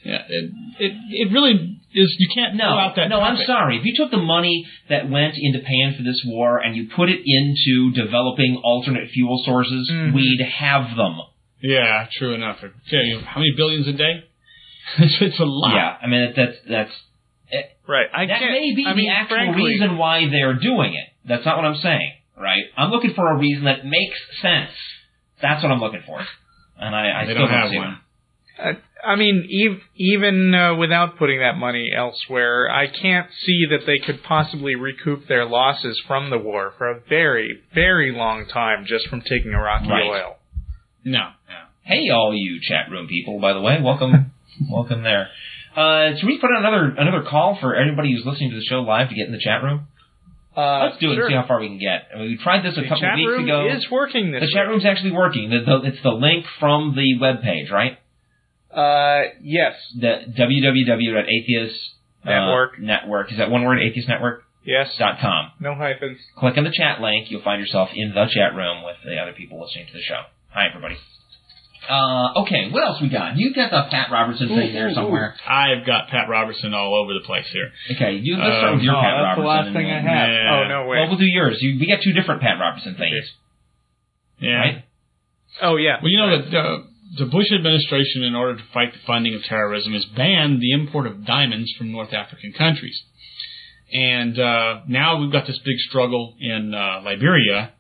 Yeah, it really is. You can't pull out that. No, I'm sorry. If you took the money that went into paying for this war and you put it into developing alternate fuel sources, we'd have them. Yeah, true enough. Okay, how many billions a day? It's a lot. Yeah, that's right. That may be the actual reason why they're doing it. That's not what I'm saying, right? I'm looking for a reason that makes sense. That's what I'm looking for, and I still don't see one. Even without putting that money elsewhere, I can't see that they could possibly recoup their losses from the war for a very, very long time just from taking Iraqi oil. No. Hey, all you chat room people, by the way, welcome there. Should we put out another call for everybody who's listening to the show live to get in the chat room? Let's do it and see how far we can get. We tried this a couple of weeks ago. The chat room is working this week. The chat room's actually working. It's the link from the webpage, right? Yes. The www.atheist network. Is that one word? Atheist Network? Yes. .com. No hyphens. Click on the chat link. You'll find yourself in the chat room with the other people listening to the show. Hi, everybody. Okay, what else we got? You got the Pat Robertson thing there somewhere. I've got Pat Robertson all over the place here. Okay, let's start with your Pat Robertson. That's the last thing I have. Yeah. Oh, no way. Well, we'll do yours. We got two different Pat Robertson things. Yeah. Right? Oh, yeah. Well, that the Bush administration, in order to fight the funding of terrorism, has banned the import of diamonds from North African countries. And now we've got this big struggle in Liberia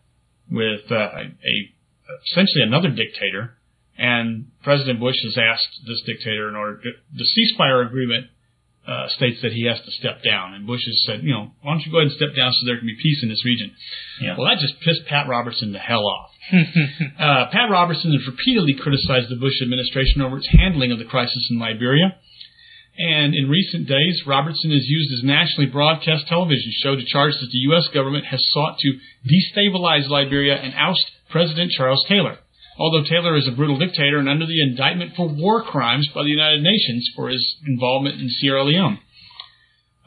with essentially another dictator. And President Bush has asked this dictator, in order the ceasefire agreement states that he has to step down. And Bush has said, why don't you go ahead and step down so there can be peace in this region. Yeah. Well, that just pissed Pat Robertson the hell off. Pat Robertson has repeatedly criticized the Bush administration over its handling of the crisis in Liberia. And in recent days, Robertson has used his nationally broadcast television show to charge that the U.S. government has sought to destabilize Liberia and oust President Charles Taylor. Although Taylor is a brutal dictator and under the indictment for war crimes by the United Nations for his involvement in Sierra Leone.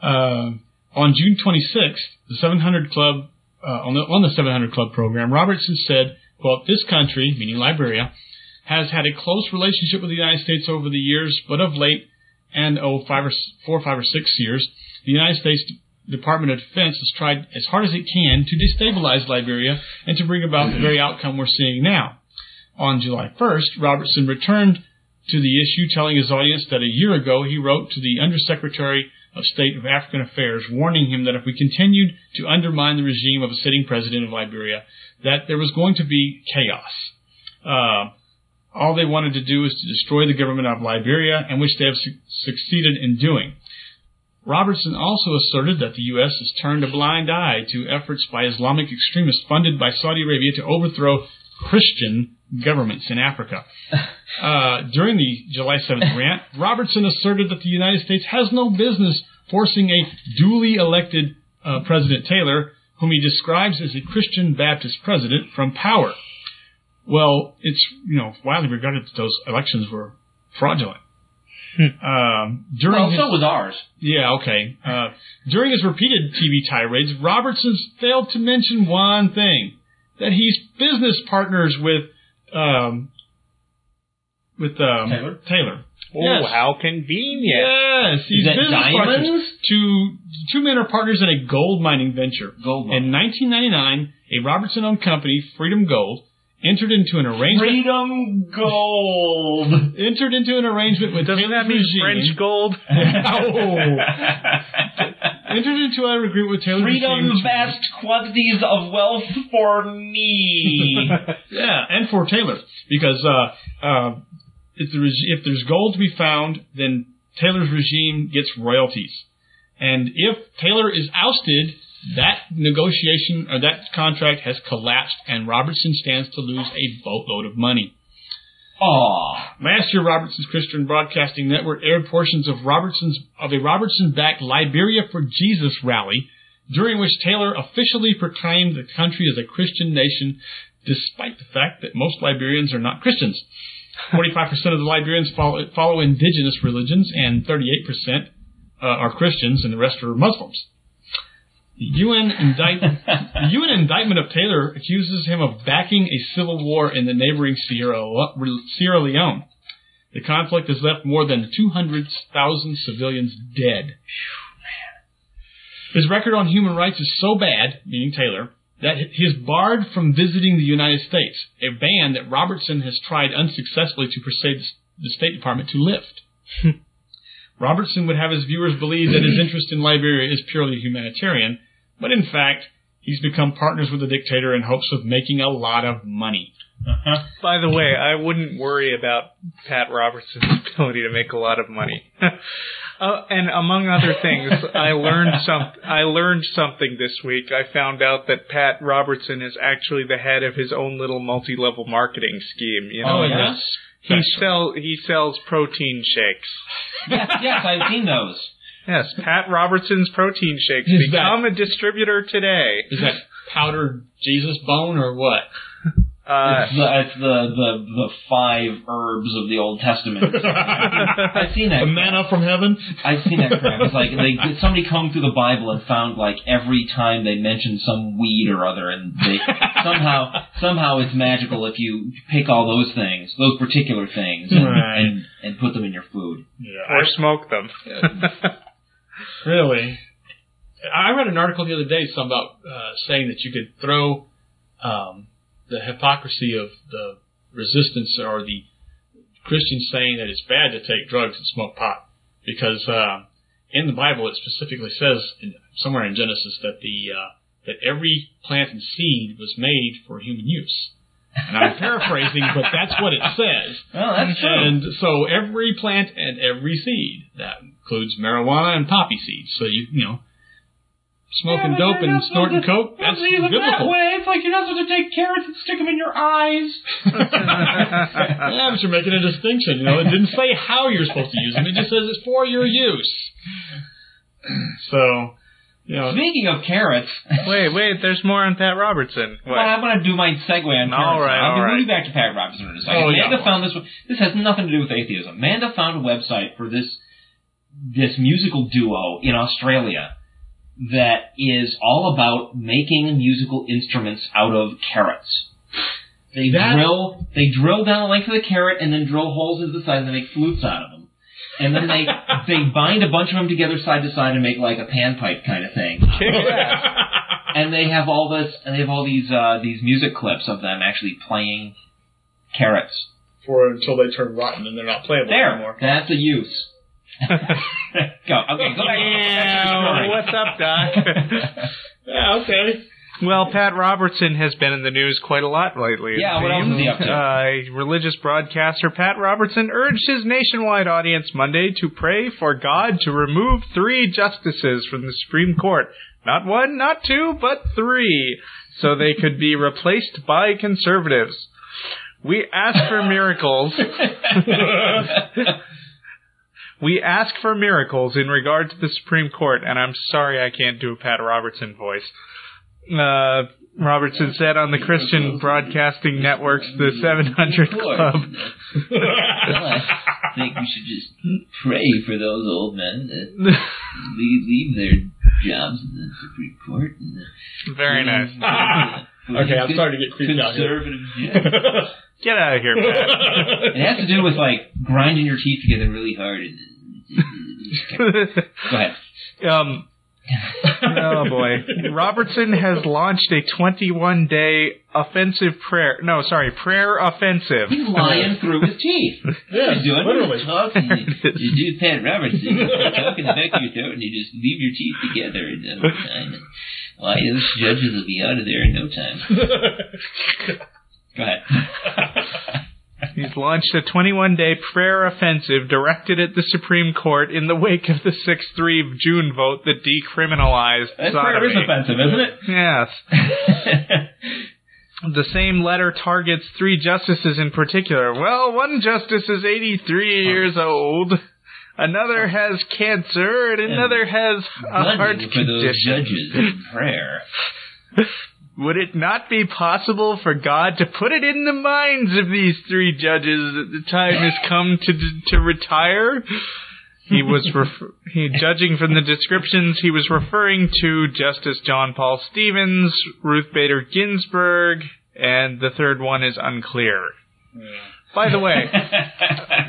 On June 26th, the 700 Club on the 700 Club program, Robertson said, quote, "This country," meaning Liberia, "has had a close relationship with the United States over the years, but of late, and 4, 5, or 6 years, the United States Department of Defense has tried as hard as it can to destabilize Liberia and to bring about the very outcome we're seeing now." On July 1st, Robertson returned to the issue, telling his audience that a year ago he wrote to the Undersecretary of State of African Affairs, warning him that if we continued to undermine the regime of a sitting president of Liberia, that there was going to be chaos. All they wanted to do was to destroy the government of Liberia, and which they have succeeded in doing. Robertson also asserted that the U.S. has turned a blind eye to efforts by Islamic extremists funded by Saudi Arabia to overthrow Christian governments in Africa. During the July 7th rant, Robertson asserted that the United States has no business forcing a duly elected President Taylor, whom he describes as a Christian Baptist president, from power. Well, it's widely regarded that those elections were fraudulent. So was ours. Yeah, okay. During his repeated TV tirades, Robertson failed to mention one thing: that he's business partners with Taylor. Oh, yes. how convenient! Yes, he's business partners. Two men are partners in a gold mining venture. In 1999, a Robertson-owned company, Freedom Gold, entered into an arrangement. Freedom Gold entered into an arrangement with Doesn't Taylor's that mean regime. French gold? Entered into an agreement with Taylor's Freedom, regime. vast quantities of wealth for me. Yeah, and for Taylor, because if there's gold to be found, then Taylor's regime gets royalties, and if Taylor is ousted, that negotiation or that contract has collapsed, and Robertson stands to lose a boatload of money. Last year, Robertson's Christian Broadcasting Network aired portions of a Robertson-backed Liberia for Jesus rally, during which Taylor officially proclaimed the country as a Christian nation, despite the fact that most Liberians are not Christians. 45% of the Liberians follow indigenous religions, and 38% are Christians, and the rest are Muslims. The UN indictment of Taylor accuses him of backing a civil war in the neighboring Sierra Leone. The conflict has left more than 200,000 civilians dead. His record on human rights is so bad, meaning Taylor, that he is barred from visiting the United States, a ban that Robertson has tried unsuccessfully to persuade the State Department to lift. Robertson would have his viewers believe that his interest in Liberia is purely humanitarian, but in fact, he's become partners with the dictator in hopes of making a lot of money. By the way, I wouldn't worry about Pat Robertson's ability to make a lot of money. And among other things, I learned something this week. I found out that Pat Robertson is actually the head of his own little multi-level marketing scheme. Yes? He sells protein shakes. Yes, I've seen those. Yes, Pat Robertson's protein shakes. Become a distributor today. Is that powdered Jesus bone or what? It's the 5 herbs of the Old Testament. I've seen that. The manna from heaven? I've seen that crap. It's like somebody combed through the Bible and found like every time they mentioned some weed or other, and they somehow it's magical if you pick all those things, those particular things, and put them in your food. Yeah. Or smoke them. Really? I read an article the other day about saying that you could throw the hypocrisy of the resistance or the Christians saying that it's bad to take drugs and smoke pot, because in the Bible it specifically says somewhere in Genesis that that every plant and seed was made for human use. And I'm paraphrasing, but that's what it says. Oh, that's true. And so every plant and every seed, that includes marijuana and poppy seeds. So smoking dope and snorting coke, that's biblical. That way. It's like you're not supposed to take carrots and stick them in your eyes. Yeah, but you're making a distinction. It didn't say how you're supposed to use them. It just says it's for your use. So, Speaking of carrots. Wait, there's more on Pat Robertson. Well, I'm going to do my segue on carrots. I'll be moving back to Pat Robertson in a second. Amanda found this one. This has nothing to do with atheism. Amanda found a website for this musical duo in Australia that is all about making musical instruments out of carrots. They drill down the length of the carrot and then drill holes into the side and they make flutes out of them. And then they bind a bunch of them together side to side and make like a panpipe kind of thing. And they have all these music clips of them actually playing carrots. Until they turn rotten and they're not playable anymore. That's a use. Go. Okay, go back. What's up, Doc? Yeah, okay. Well, Pat Robertson has been in the news quite a lot lately. Yeah, what else is he up to? Religious broadcaster Pat Robertson urged his nationwide audience Monday to pray for God to remove 3 justices from the Supreme Court. Not 1, not 2, but 3, so they could be replaced by conservatives. We ask for miracles. We ask for miracles in regard to the Supreme Court, and I'm sorry I can't do a Pat Robertson voice. Robertson said on the Christian Broadcasting Network's The 700 Club. Well, I think we should just pray for those old men that leave their jobs in the Supreme Court. Very nice. Okay, I'm starting to get creeped out here. Get out of here, Pat. It has to do with, like, grinding your teeth together really hard. Go ahead. Oh, boy. Robertson has launched a 21-day prayer offensive. He's lying through his teeth. Yeah, he's doing literally. Talking. You do Pat Robertson. You talk in the back of your throat and you just leave your teeth together in no time. Why, those judges will be out of there in no time. Go ahead. He's launched a 21-day prayer offensive directed at the Supreme Court in the wake of the 6-3 June vote that decriminalized that sodomy. Prayer is offensive, isn't it? Yes. The same letter targets 3 justices in particular. Well, one justice is 83 years old. Another has cancer, and another has a heart condition. For those judges in prayer. Would it not be possible for God to put it in the minds of these 3 judges that the time has come to retire? He was judging from the descriptions, he was referring to Justice John Paul Stevens, Ruth Bader Ginsburg, and the third one is unclear. Yeah. By the way,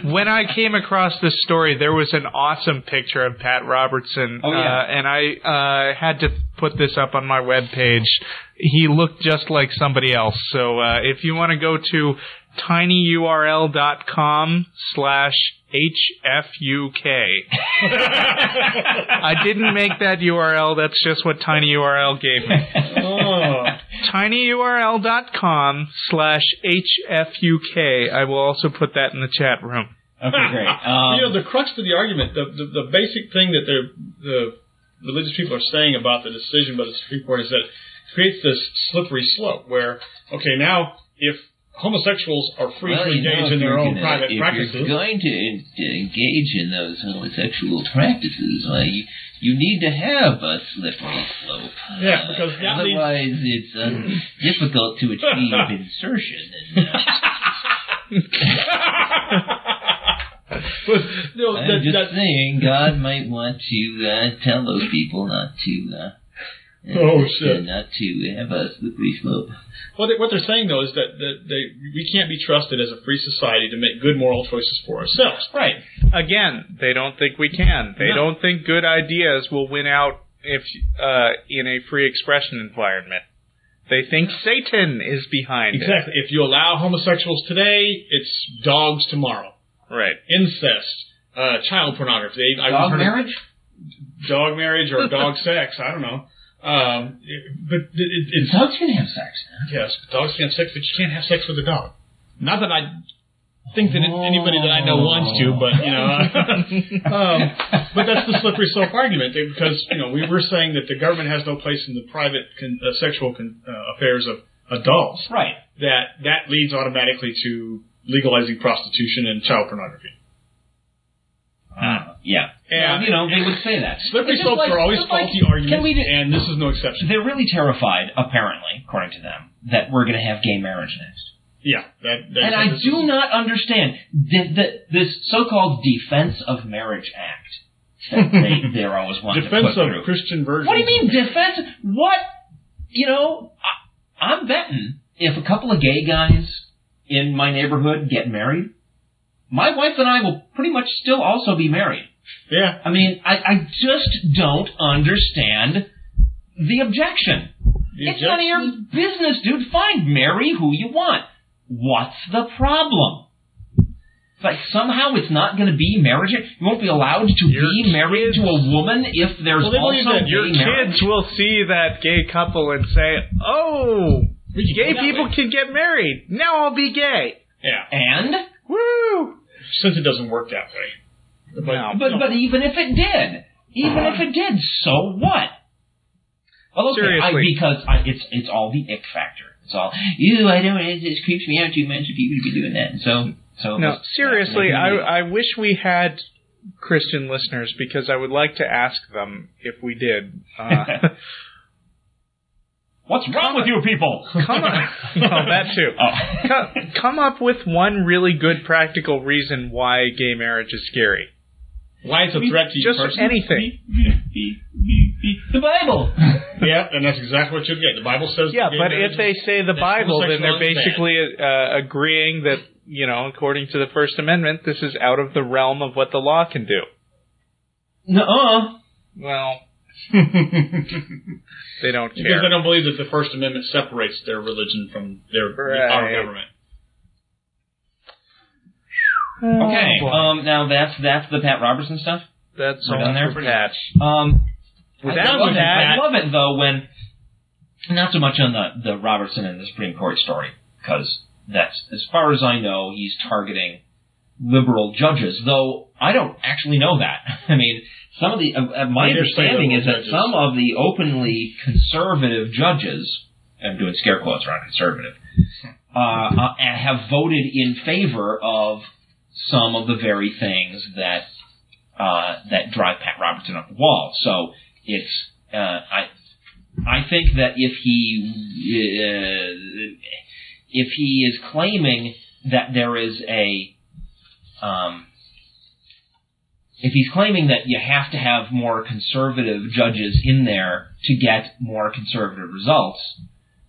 when I came across this story, there was an awesome picture of Pat Robertson, and I had to put this up on my webpage. He looked just like somebody else. So if you want to go to tinyurl.com/HFUK. I didn't make that URL. That's just what tinyurl gave me. Oh. tinyurl.com/HFUK. I will also put that in the chat room. Okay, great. The crux to the argument, the basic thing that the religious people are saying about the decision by the Supreme Court is that it creates this slippery slope where, okay, now if homosexuals are free to engage in their own private practices. If you're going to engage in those homosexual practices, well, you need to have a slippery slope. Yeah, because otherwise it's difficult to achieve insertion. I'm just saying, God might want to tell those people not to. Not to have a slippery slope. Well, what they're saying, though, is that we can't be trusted as a free society to make good moral choices for ourselves. Right. Again, they don't think we can. They don't think good ideas will win out if in a free expression environment. They think Satan is behind it. Exactly. If you allow homosexuals today, it's dogs tomorrow. Right. Incest, child pornography. Dog marriage? Dog marriage or dog sex. I don't know. But dogs can have sex. Yes, dogs can have sex, but you can't have sex with a dog. Not that I think that anybody that I know wants to, but but that's the slippery slope argument because we were saying that the government has no place in the private sexual affairs of adults. Right. That leads automatically to legalizing prostitution and child pornography. Yeah. And, they would say that. Slippery slopes are always faulty arguments, and this is no exception. They're really terrified, apparently, according to them, that we're going to have gay marriage next. Yeah. And I do not understand this so-called Defense of Marriage Act They're always wanting defense to put of through. Christian version. What do you mean defense? What? You know, I'm betting if a couple of gay guys in my neighborhood get married, my wife and I will pretty much still also be married. Yeah. I mean, I just don't understand the objection. It's none of your business, dude. Fine, marry who you want. What's the problem? It's like somehow it's not going to be marriage. You won't be allowed to be married to a woman if there's also gay your marriage. kids will see that gay couple and say, "Oh, gay people can get married. Now I'll be gay." Yeah. And woo! Since it doesn't work that way. But even if it did, so what? Well, okay, seriously, because it's all the ick factor. It's all I don't. It creeps me out too much for people to be doing that. And so no, seriously, I wish we had Christian listeners because I would like to ask them if we did. What's wrong with you people? That too. Come up with one really good practical reason why gay marriage is scary. Why it's a threat to you just personally? Anything. The Bible. Yeah, and that's exactly what you'll get. The Bible says. Yeah, but if they say the Bible, then they're basically agreeing that, you know, according to the First Amendment, this is out of the realm of what the law can do. Nuh-uh. Well, they don't care. Because they don't believe that the First Amendment separates their religion from our government. Okay, now that's the Pat Robertson stuff? That's all done there for Pat. I love it, though, when, not so much on the Robertson and the Supreme Court story, because that's, as far as I know, he's targeting liberal judges, though I don't actually know that. I mean, some of the, my understanding is that some of the openly conservative judges, I'm doing scare quotes around conservative, have voted in favor of some of the very things that drive Pat Robertson up the wall. So it's I think that if he is claiming that there is if he's claiming that you have to have more conservative judges in there to get more conservative results,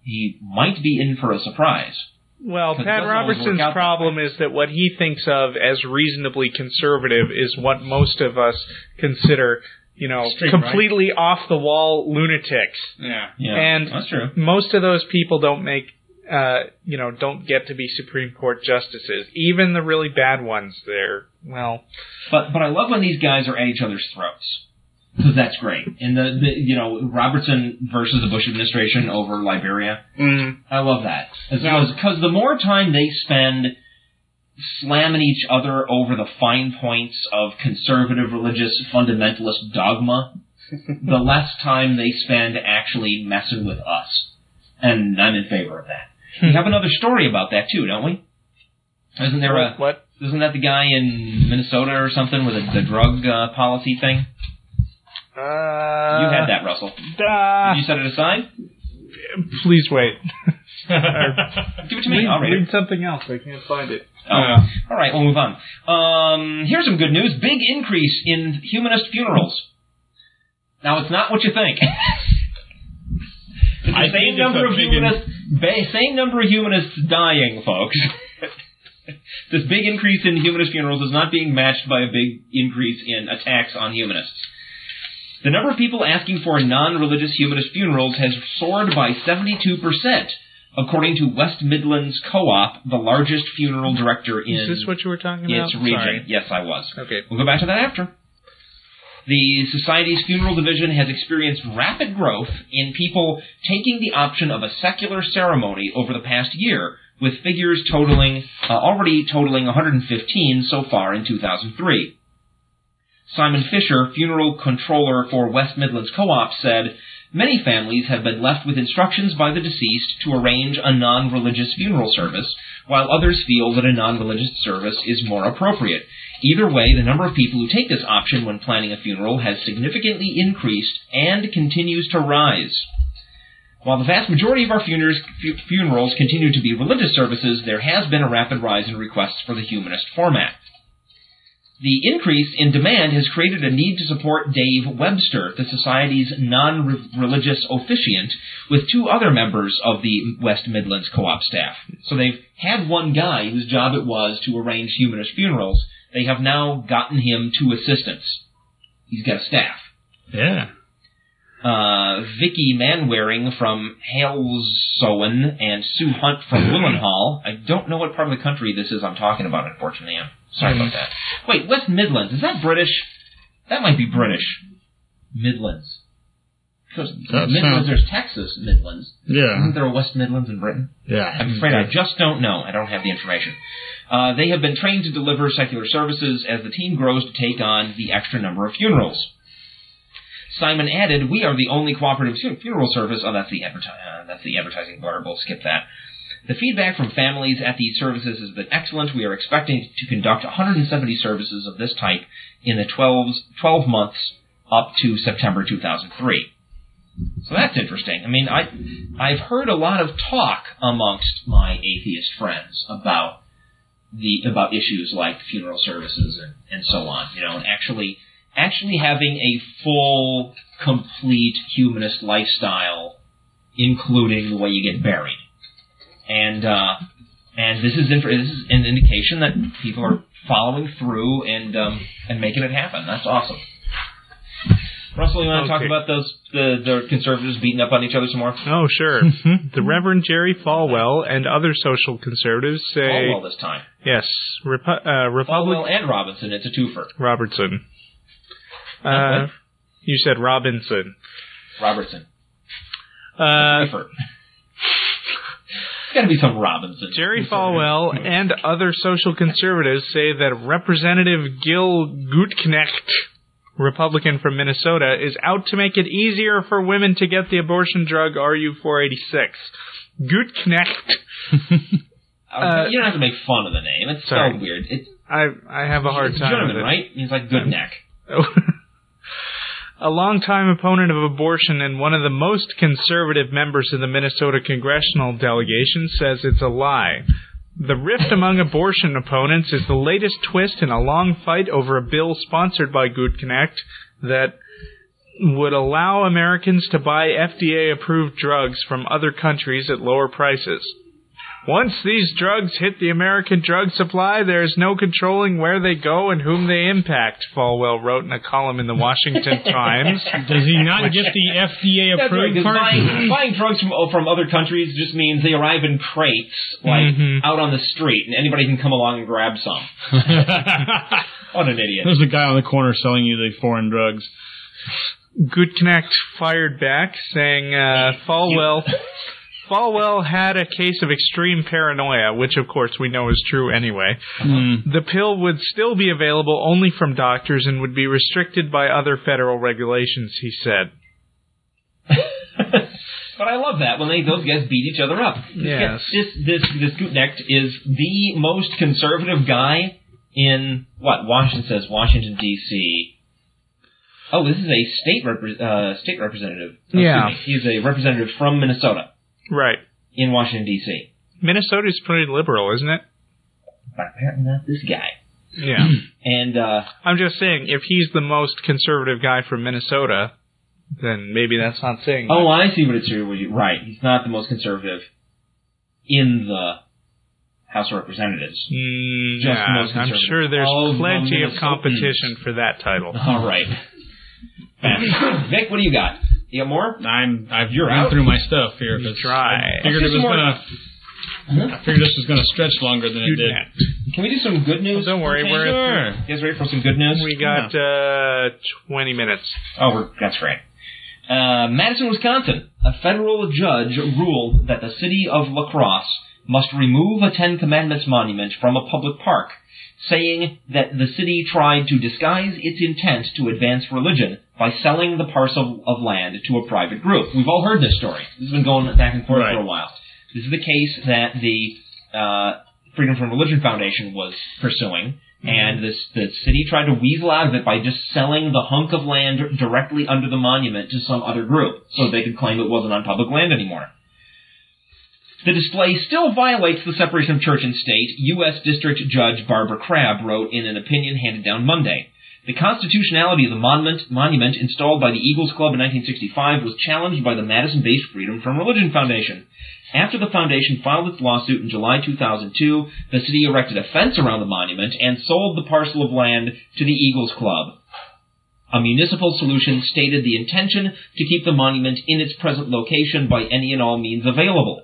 he might be in for a surprise. Well, Pat Robertson's problem is that what he thinks of as reasonably conservative is what most of us consider, you know, completely off-the-wall lunatics. Yeah, and that's true. Most of those people don't make, don't get to be Supreme Court justices. Even the really bad ones, they're, well... But I love when these guys are at each other's throats. Because that's great. And Robertson versus the Bush administration over Liberia. I love that. Because the more time they spend slamming each other over the fine points of conservative religious fundamentalist dogma, the less time they spend actually messing with us. And I'm in favor of that. We have another story about that too, don't we? Isn't there what? Isn't that the guy in Minnesota or something with the drug policy thing? You had that, Russell. Did you set it aside? Please wait. Give it to me. I'll read it. Read something else. I can't find it. All right, we'll move on. Here's some good news. Big increase in humanist funerals. Now, it's not what you think. It's the same number of humanists dying, folks. This big increase in humanist funerals is not being matched by a big increase in attacks on humanists. The number of people asking for non-religious humanist funerals has soared by 72%, according to West Midlands Co-op, the largest funeral director in Is this what you were talking about? its region. Sorry. Yes, I was. Okay. We'll go back to that after. The Society's funeral division has experienced rapid growth in people taking the option of a secular ceremony over the past year, with figures already totaling 115 so far in 2003. Simon Fisher, funeral controller for West Midlands Co-op, said, "Many families have been left with instructions by the deceased to arrange a non-religious funeral service, while others feel that a non-religious service is more appropriate. Either way, the number of people who take this option when planning a funeral has significantly increased and continues to rise. While the vast majority of our funerals continue to be religious services, there has been a rapid rise in requests for the humanist format." The increase in demand has created a need to support Dave Webster, the Society's non-religious officiant, with 2 other members of the West Midlands co-op staff. So they've had one guy whose job it was to arrange humanist funerals. They have now gotten him 2 assistants. He's got a staff. Yeah. Vicky Manwaring from Halesowen and Sue Hunt from Willenhall. I don't know what part of the country this is I'm talking about, unfortunately. I'm sorry about that. Wait, West Midlands, is that British? That might be British. Midlands. Because Midlands, there's Texas Midlands. Yeah. Isn't there a West Midlands in Britain? Yeah. I'm afraid I just don't know. I don't have the information. They have been trained to deliver secular services as the team grows to take on the extra number of funerals. Simon added, "We are the only cooperative funeral service." Oh, that's the advertising blurb. We'll skip that. The feedback from families at these services has been excellent. We are expecting to conduct 170 services of this type in the 12 months up to September 2003. So that's interesting. I mean, I've heard a lot of talk amongst my atheist friends about issues like funeral services and so on. You know, and actually having a full, complete humanist lifestyle, including the way you get buried. And this is an indication that people are following through and making it happen. That's awesome. Russell, you want to talk about the conservatives beating up on each other some more? Oh, sure. The Reverend Jerry Falwell and other social conservatives say... Falwell this time. Yes. Falwell and Robinson. It's a twofer. Robertson. You said Robinson. Robertson. Twofer. There's got to be some Robinson. Jerry Falwell and other social conservatives say that Representative Gil Gutknecht, Republican from Minnesota, is out to make it easier for women to get the abortion drug RU-486. Gutknecht. You don't have to make fun of the name. It's so weird. I have a hard time German, with it. Right? It's like good neck. A longtime opponent of abortion and one of the most conservative members of the Minnesota congressional delegation says it's a lie. The rift among abortion opponents is the latest twist in a long fight over a bill sponsored by Gutknecht that would allow Americans to buy FDA-approved drugs from other countries at lower prices. Once these drugs hit the American drug supply, there is no controlling where they go and whom they impact, Falwell wrote in a column in the Washington Times. Does he not get the FDA-approved part? Buying drugs from other countries just means they arrive in crates, out on the street, and anybody can come along and grab some. What an idiot. There's a guy on the corner selling you the foreign drugs. Gutknecht fired back, saying Falwell had a case of extreme paranoia, which of course we know is true anyway. The pill would still be available only from doctors and would be restricted by other federal regulations, he said. But I love that when those guys beat each other up. Yes. This Gutknecht is the most conservative guy in, Washington, D.C. Oh, this is a state representative. Yeah. He's a representative from Minnesota. Right. In Washington, D.C. Minnesota's pretty liberal, isn't it? But apparently not this guy. Yeah. And I'm just saying, if he's the most conservative guy from Minnesota, then maybe that's not saying much. Oh, I see what it's here. Right. He's not the most conservative in the House of Representatives. I'm sure there's plenty of competition for that title. All right. Vic, what do you got? You got more? I've run through my stuff here. Try. I figured this was going to stretch longer than it did. Can we do some good news? Don't worry, You guys ready for some good news? We got 20 minutes. Oh, that's great. Madison, Wisconsin. A federal judge ruled that the city of La Crosse must remove a Ten Commandments monument from a public park, saying that the city tried to disguise its intent to advance religion by selling the parcel of land to a private group. We've all heard this story. This has been going back and forth for a while. This is the case that the Freedom from Religion Foundation was pursuing, and the city tried to weasel out of it by just selling the hunk of land directly under the monument to some other group, so they could claim it wasn't on public land anymore. The display still violates the separation of church and state, U.S. District Judge Barbara Crabb wrote in an opinion handed down Monday. The constitutionality of the monument installed by the Eagles Club in 1965 was challenged by the Madison-based Freedom from Religion Foundation. After the foundation filed its lawsuit in July 2002, the city erected a fence around the monument and sold the parcel of land to the Eagles Club. A municipal solution stated the intention to keep the monument in its present location by any and all means available.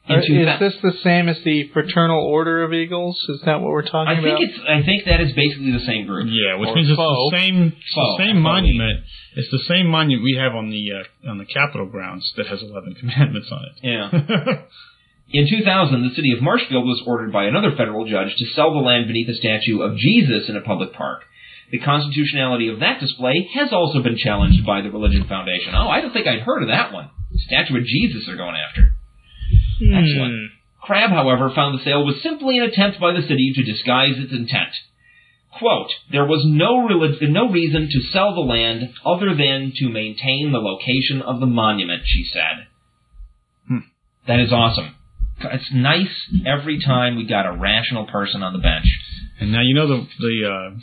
Is this the same as the Fraternal Order of Eagles? Is that what we're talking about? I think that is basically the same group. Yeah, which means it's the same monument. It's the same monument we have on the Capitol grounds that has 11 commandments on it. Yeah. In 2000, the city of Marshfield was ordered by another federal judge to sell the land beneath a statue of Jesus in a public park. The constitutionality of that display has also been challenged by the Religion Foundation. Oh, I don't think I'd heard of that one. Statue of Jesus they're going after. Excellent. Crabb, however, found the sale was simply an attempt by the city to disguise its intent. Quote, there was no reason to sell the land other than to maintain the location of the monument, she said. That is awesome. It's nice every time we got a rational person on the bench. And now you know the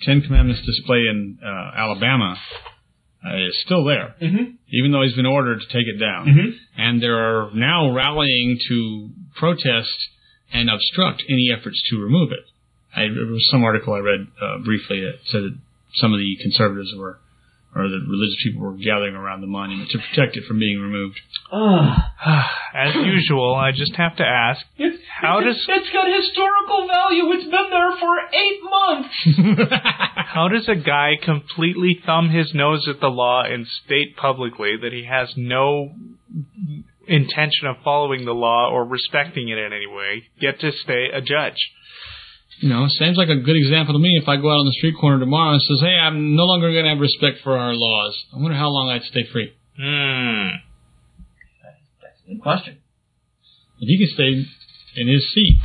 Ten Commandments display in Alabama is still there, even though he's been ordered to take it down. And there are now rallying to protest and obstruct any efforts to remove it. There was some article I read briefly that said that some of the conservatives or the religious people were gathering around the monument to protect it from being removed. As usual, I just have to ask, it's got historical value. It's been there for 8 months. How does a guy completely thumb his nose at the law and state publicly that he has no intention of following the law or respecting it in any way get to stay a judge? You know, seems like a good example to me if I go out on the street corner tomorrow and says, hey, I'm no longer going to have respect for our laws. I wonder how long I'd stay free. That's a good question. If he can stay in his seat.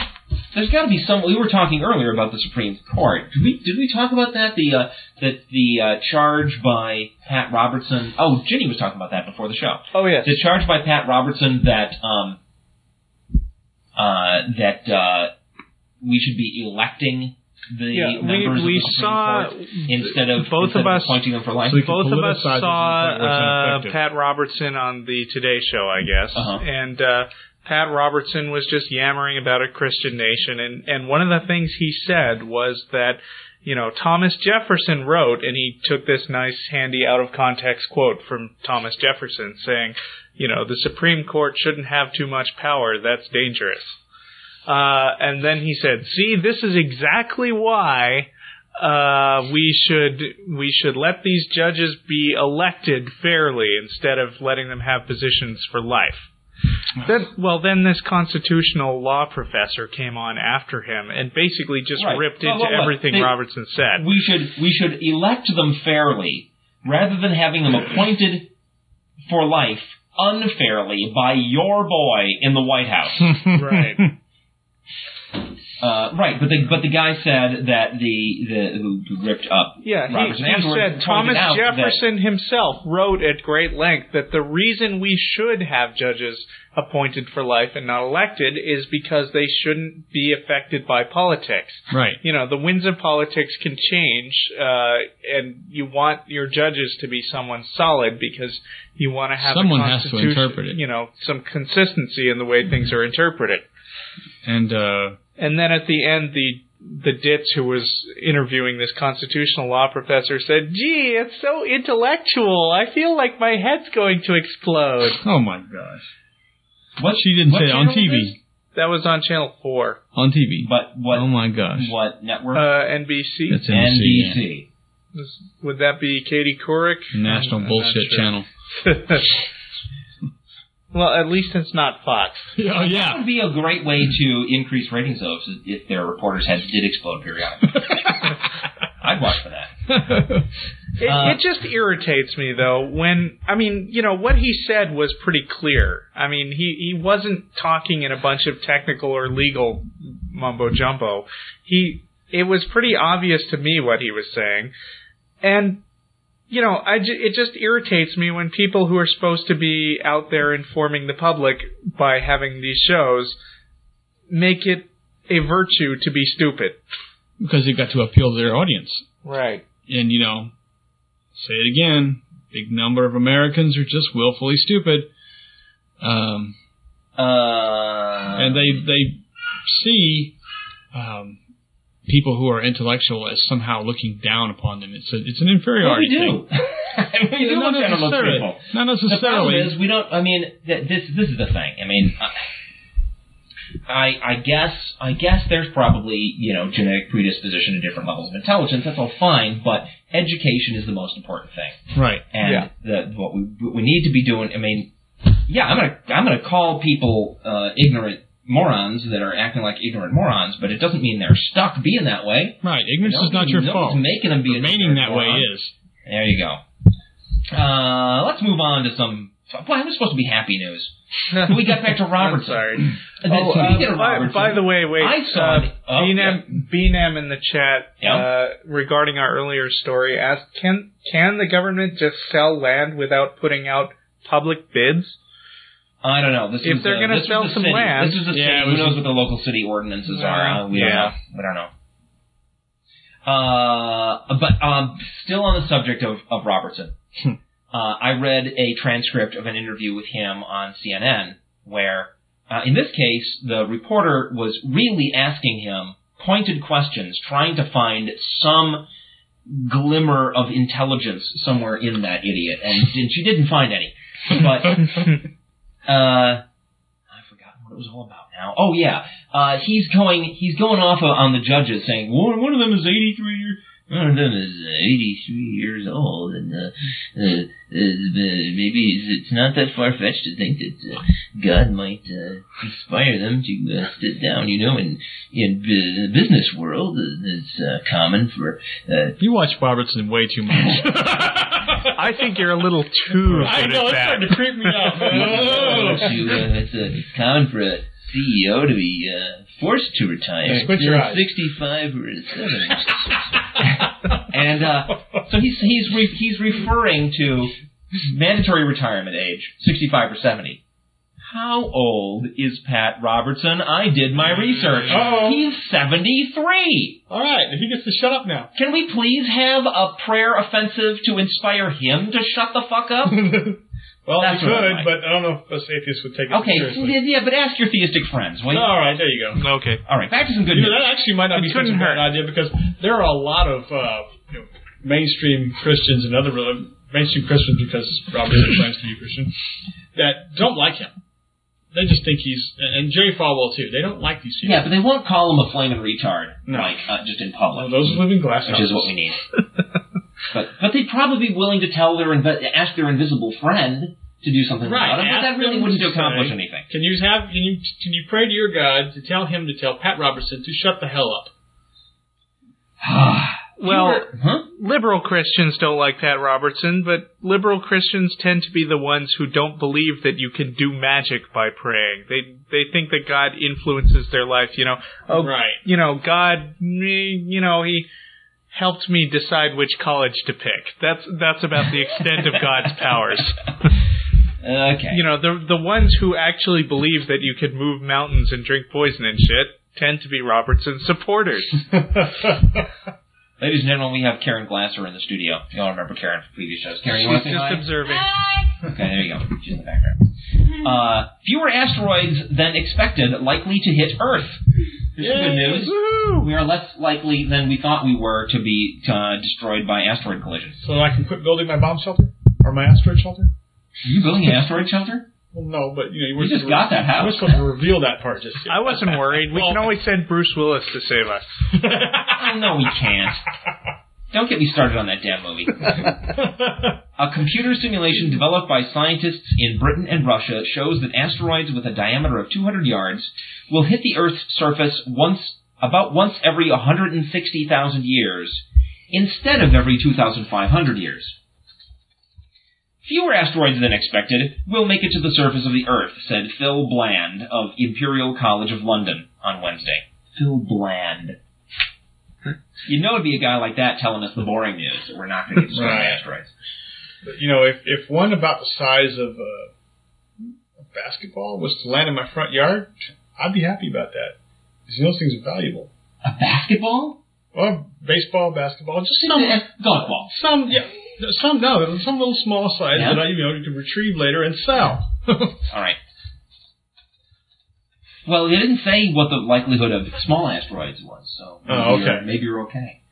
There's got to be some. We were talking earlier about the Supreme Court. Did we talk about that? The charge by Pat Robertson. Oh, Ginny was talking about that before the show. Oh yes. The charge by Pat Robertson that we should be electing the members of the Supreme Court instead of appointing them for life. So both of us saw Pat Robertson on the Today Show, I guess, and Pat Robertson was just yammering about a Christian nation, and one of the things he said was that, you know, Thomas Jefferson wrote, and he took this nice, handy, out-of-context quote from Thomas Jefferson saying, you know, the Supreme Court shouldn't have too much power, that's dangerous. And then he said, see, this is exactly why we should let these judges be elected fairly instead of letting them have positions for life. Then this constitutional law professor came on after him and basically just ripped into everything Robertson said. We should elect them fairly rather than having them appointed for life unfairly by your boy in the White House. Right. Right, but the guy said that who ripped up Robertson he said Thomas Jefferson himself wrote at great length that the reason we should have judges appointed for life and not elected is because they shouldn't be affected by politics. Right. You know, the winds of politics can change, and you want your judges to be someone solid because you want to have someone a constitution, has to interpret it. You know, some consistency in the way things are interpreted. And then at the end, the ditz who was interviewing this constitutional law professor said, gee, it's so intellectual. I feel like my head's going to explode. Oh, my gosh. What she didn't say on TV. That was on Channel 4. On TV. But what? Oh, my gosh. What network? NBC. That's NBC. Yeah. Would that be Katie Couric? National Bullshit Channel. Well, at least it's not Fox. Oh, yeah. That would be a great way to increase ratings, though, if their reporters' heads did explode periodically. I'd watch for that. It just irritates me, though, when, I mean, you know, what he said was pretty clear. I mean, he wasn't talking in a bunch of technical or legal mumbo-jumbo. It was pretty obvious to me what he was saying. And, you know, it just irritates me when people who are supposed to be out there informing the public by having these shows make it a virtue to be stupid. Because they've got to appeal to their audience. Right. And, say it again, big number of Americans are just willfully stupid. And they see people who are intellectual as somehow looking down upon them. It's an inferiority thing. We do look down on those people. Not necessarily. The problem is we don't. I mean, this is the thing. I mean, I guess there's probably genetic predisposition to different levels of intelligence. That's all fine, but education is the most important thing. Right. And what we need to be doing. I mean, I'm gonna call people ignorant morons that are acting like ignorant morons, but it doesn't mean they're stuck being that way. Right. Ignorance is not your fault. Making them be remaining that way is. There you go. Let's move on to some. Boy, it was supposed to be happy news. We got back to Robertson. I'm sorry. By the way, wait. I saw BNAM in the chat regarding our earlier story asked, can the government just sell land without putting out public bids? I don't know. If they're going to sell some land, this is the city. Who knows what the local city ordinances are? We don't know. We don't know. But still on the subject of Robertson. I read a transcript of an interview with him on CNN where, in this case, the reporter was really asking him pointed questions, trying to find some glimmer of intelligence somewhere in that idiot, and she didn't find any. But I've forgotten what it was all about now. Oh yeah, he's going off on the judges, saying one of them is 83 years. One of them is 83 years old, and maybe it's not that far-fetched to think that God might inspire them to sit down. In the business world, it's common for... you watch Robertson way too much. I think you're a little too good at that. I know, it's starting to creep me out. It's common for a CEO to be forced to retire. Quit your eyes. 65 or 70. And so he's referring to mandatory retirement age, 65 or 70. How old is Pat Robertson? I did my research. Uh-oh. He's 73. All right, he gets to shut up now. Can we please have a prayer offensive to inspire him to shut the fuck up? Well, you could, but I don't know if us atheists would take it seriously. Yeah, but ask your theistic friends. All right, there you go. Okay. All right, back to some good news. That actually might not be such a bad idea, because there are a lot of mainstream Christians and other mainstream Christians, because Robertson claims to be a Christian, that don't like him. They just think and Jerry Falwell too, they don't like these people. Yeah, but they won't call him a flaming retard, just in public. Well, those are living glass which is what we need. But they'd probably be willing to ask their invisible friend to do something about it, but that really wouldn't accomplish anything. Can you pray to your God to tell him to tell Pat Robertson to shut the hell up? Well, liberal Christians don't like Pat Robertson, but liberal Christians tend to be the ones who don't believe that you can do magic by praying. They think that God influences their life. God, he helped me decide which college to pick. That's about the extent of God's powers. Okay. The ones who actually believe that you could move mountains and drink poison and shit tend to be Robertson supporters. Ladies and gentlemen, we have Karen Glasser in the studio. You all remember Karen from previous shows. Karen, you want to say hi? She's just observing. Hi. Okay, there you go. She's in the background. Fewer asteroids than expected likely to hit Earth. Here's some good news. Woo-hoo. We are less likely than we thought we were to be destroyed by asteroid collisions. So I can quit building my bomb shelter? Or my asteroid shelter? Are you building an asteroid shelter? Well, no, but you just got that house. You weren't supposed to reveal that part just yet. I wasn't worried. We can always send Bruce Willis to save us. No, we can't. Don't get me started on that damn movie. A computer simulation developed by scientists in Britain and Russia shows that asteroids with a diameter of 200 yards will hit the Earth's surface about once every 160,000 years, instead of every 2,500 years. Fewer asteroids than expected will make it to the surface of the Earth, said Phil Bland of Imperial College of London on Wednesday. Phil Bland. You know it'd be a guy like that telling us the boring news, that we're not going to get destroyed by asteroids. But, if one about the size of a basketball was to land in my front yard, I'd be happy about that. Because those things are valuable. A basketball? Well, baseball, basketball, just some golf ball. Some little small size that you can retrieve later and sell. All right. Well, they didn't say what the likelihood of small asteroids was, so maybe you're okay.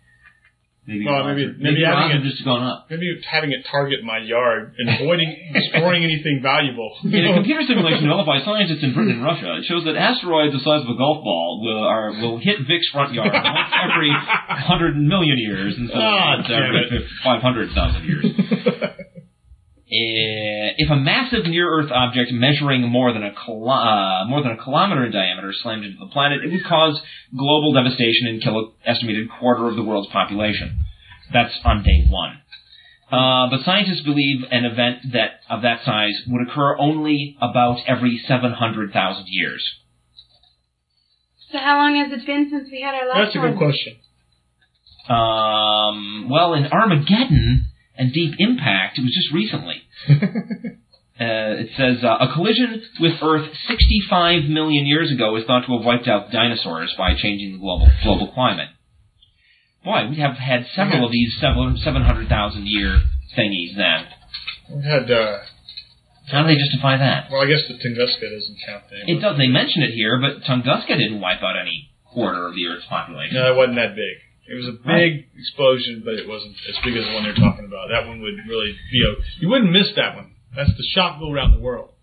Maybe having it just gone up. Maybe having it target my yard and avoiding destroying anything valuable. In a computer simulation developed by scientists in Britain and Russia, it shows that asteroids the size of a golf ball will hit Vic's front yard once every 100 million years instead of every 500,000 years. If a massive near-Earth object measuring more than a kilometer in diameter slammed into the planet, it would cause global devastation and kill an estimated quarter of the world's population. That's on day one. But scientists believe an event of that size would occur only about every 700,000 years. So how long has it been since we had our last one? That's a good question. Well, in Armageddon and Deep Impact, it was just recently. It says, a collision with Earth 65 million years ago is thought to have wiped out dinosaurs by changing the global climate. Boy, we have had several of these 700,000-year thingies then. We had... How do they justify that? Well, I guess the Tunguska doesn't count then. It does. They mention it here, but Tunguska didn't wipe out any quarter of the Earth's population. No, it wasn't that big. It was a big explosion, but it wasn't as big as the one they're talking about. That one would really, you wouldn't miss that one. That's the shock go around the world.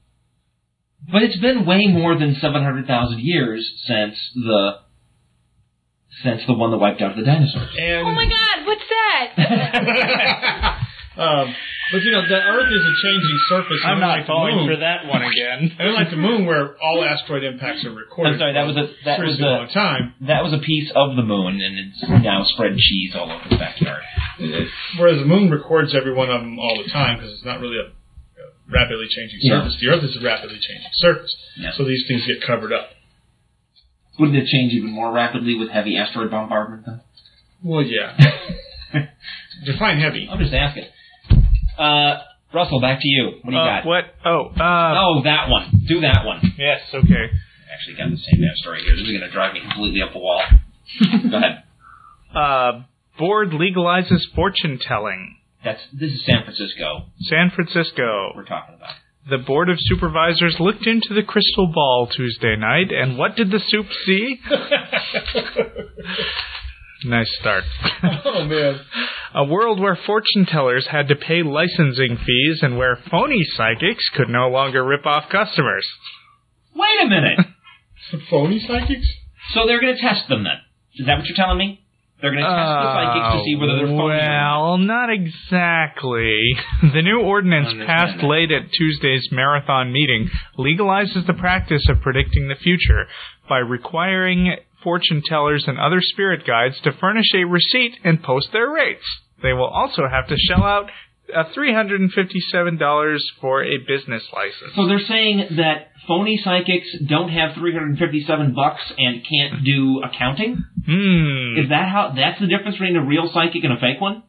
But it's been way more than 700,000 years since the one that wiped out the dinosaurs. And oh my God, what's that? But the Earth is a changing surface. I'm not falling for that one again. Unlike the moon, where all asteroid impacts are recorded. I'm sorry, that was a long time. That was a piece of the moon, and it's now spread cheese all over the backyard. Whereas the moon records every one of them all the time because it's not really a rapidly changing surface. The Earth is a rapidly changing surface, so these things get covered up. Wouldn't it change even more rapidly with heavy asteroid bombardment, though? Well, yeah. Define heavy. I'm just asking. Russell, back to you. What do you got? What? That one. Do that one. Yes, okay. I actually got the same damn story here. This is going to drive me completely up the wall. Go ahead. Board legalizes fortune telling. This is San Francisco. San Francisco. We're talking about. The Board of Supervisors looked into the crystal ball Tuesday night, and what did the soup see? Nice start. Oh, man. A world where fortune tellers had to pay licensing fees and where phony psychics could no longer rip off customers. Wait a minute. Phony psychics? So they're going to test them then? Is that what you're telling me? They're going to test the psychics to see whether they're phony or not? Well, not exactly. The new ordinance passed late at Tuesday's marathon meeting legalizes the practice of predicting the future by requiring fortune tellers and other spirit guides to furnish a receipt and post their rates. They will also have to shell out $357 for a business license. So they're saying that phony psychics don't have $357 and can't do accounting? Is that that's the difference between a real psychic and a fake one?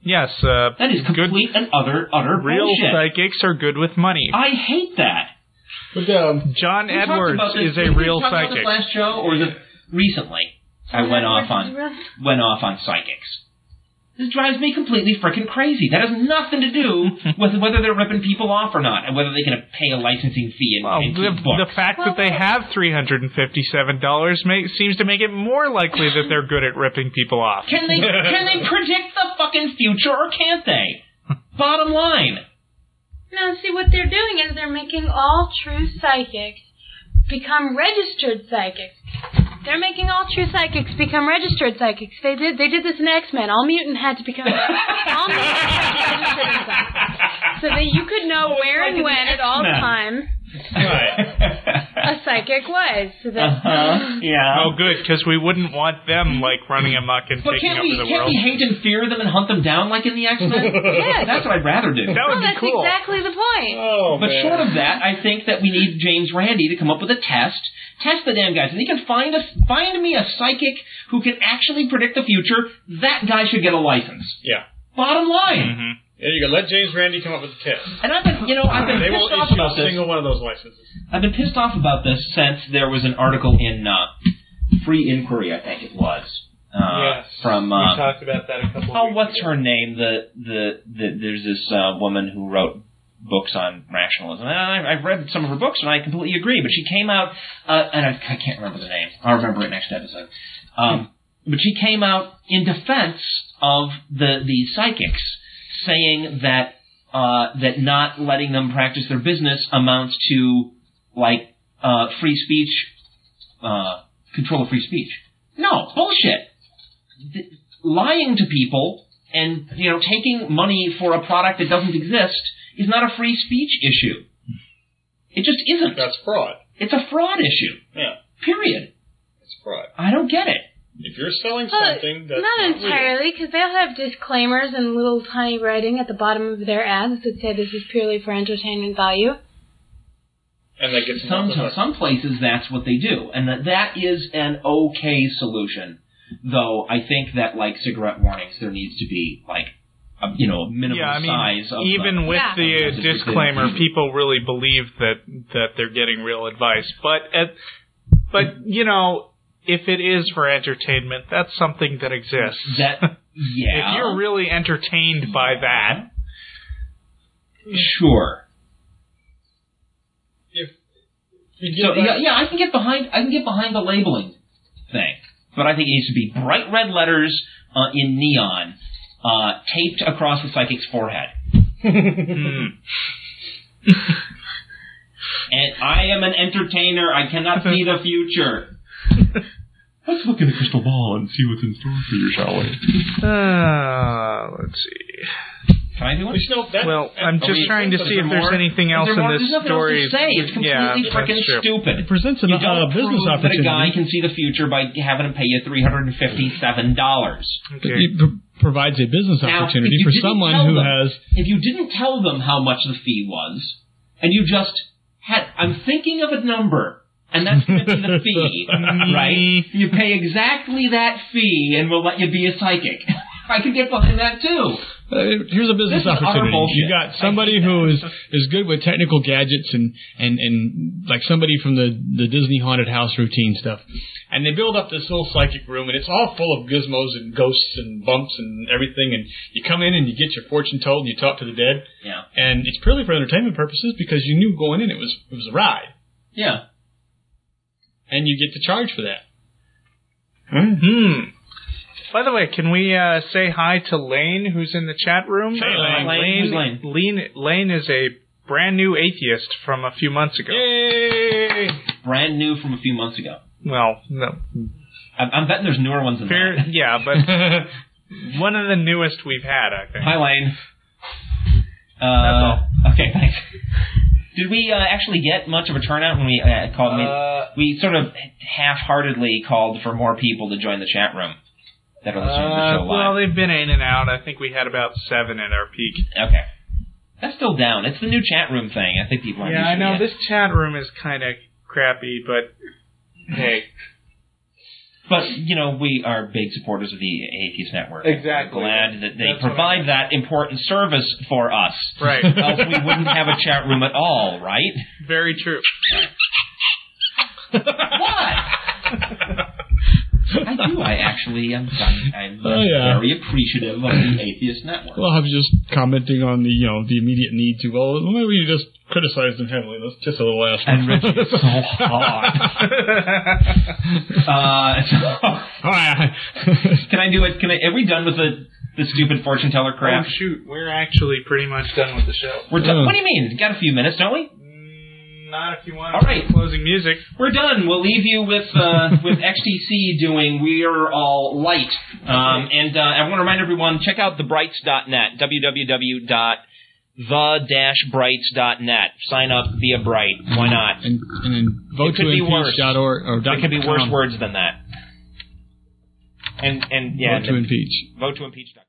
Yes. That is complete and utter real bullshit. Psychics are good with money. I hate that. But, John Edwards is a real psychic. About this last show, or is it recently? I went off on psychics. This drives me completely freaking crazy. That has nothing to do with whether they're ripping people off or not, and whether they can pay a licensing fee and keep books. The fact that they have $357 seems to make it more likely that they're good at ripping people off. Can they predict the fucking future, or can't they? Bottom line. No, see, what they're doing is they're making all true psychics become registered psychics. They're making all true psychics become registered psychics. They did this in X-Men. All mutant had to become registered psychics. So that you could know where and when at all times a psychic was. So that, yeah. Oh, good, because we wouldn't want them running amok and taking over the world. Can't we hate and fear them and hunt them down like in the X-Men? Yes. That's what I'd rather do. That would be cool. That's exactly the point. Oh, but short of that, I think that we need James Randi to come up with a test. Test the damn guys. If he can find me a psychic who can actually predict the future, that guy should get a license. Yeah. Bottom line. Mm-hmm. There you go. Let James Randi come up with the test. And I've been pissed off about this. Single one of those licenses. I've been pissed off about this since there was an article in Free Inquiry, I think it was. Yes. From we talked about that a couple of weeks what's ago. her name? There's this woman who wrote books on rationalism. And I've read some of her books, and I completely agree. But she came out, and I can't remember the name. I'll remember it next episode. But she came out in defense of the psychics, saying that not letting them practice their business amounts to free speech, control of free speech. No, bullshit. Lying to people and taking money for a product that doesn't exist is not a free speech issue. It just isn't. That's fraud. It's a fraud issue. Yeah. Period. It's fraud. I don't get it. If you're selling something that's not entirely, because they'll have disclaimers and little tiny writing at the bottom of their ads that say this is purely for entertainment value. And that gets some places that's what they do, and that is an okay solution. Though I think that cigarette warnings, there needs to be a minimum size. Even with the disclaimer, people really believe that they're getting real advice. But if it is for entertainment, that's something that exists. If you're really entertained by that, sure. I can get behind the labeling thing, but I think it needs to be bright red letters in neon, taped across the psychic's forehead. And I am an entertainer. I cannot see the future. Let's look in the crystal ball and see what's in store for you, shall we? Let's see. Can I do one? I'm just trying to see if there's anything else in this story. There's nothing else to say. It's completely freaking stupid. It presents a business opportunity. That a guy can see the future by having him pay you $357. Okay. It provides a business opportunity for someone who has... If you didn't tell them how much the fee was, and you just had... I'm thinking of a number, and that's going to be the fee, right? You pay exactly that fee, and we'll let you be a psychic. I can get behind that, too. Here's a business opportunity. You got somebody who is good with technical gadgets and like somebody from the Disney haunted house routine stuff. And they build up this little psychic room, and it's all full of gizmos and ghosts and bumps and everything. And you come in and you get your fortune told and you talk to the dead. Yeah. And it's purely for entertainment purposes because you knew going in it was a ride. Yeah. And you get to charge for that. By the way, can we say hi to Lane, who's in the chat room? Hey, Lane. Lane is a brand new atheist from a few months ago. Yay! Brand new from a few months ago. Well, no. I'm betting there's newer ones than that. Yeah, but one of the newest we've had, I think. Hi, Lane. That's all. Okay, thanks. Did we actually get much of a turnout when we called? We sort of half-heartedly called for more people to join the chat room that are listening to the show live. Well, they've been in and out. I think we had about 7 at our peak. Okay. That's still down. It's the new chat room thing. I think people aren't used to it. Yeah, I know. Yet. This chat room is kind of crappy, but hey. But, we are big supporters of the Atheist Network. Exactly. We're glad that they provide that important service for us. Right. Else we wouldn't have a chat room at all, right? Very true. What? I do. I actually am. I'm very appreciative of the Atheist Network. Well, I was just commenting on the immediate need to. Well, maybe you just criticize them heavily. That's just a little ass. And Rich is so hot. Can I do it? Are we done with the stupid fortune teller crap? Oh shoot, we're actually pretty much done with the show. We're done. What do you mean? We've got a few minutes, don't we? Not if you want. All right, closing music. We're done. We'll leave you with XTC doing "We're All Light." And I want to remind everyone, check out thebrights.net, www.the-brights.net. Sign up, be a bright. Why not? And then vote to impeach.org. There could be worse words than that. And yeah, vote to impeach. Vote to impeach.com.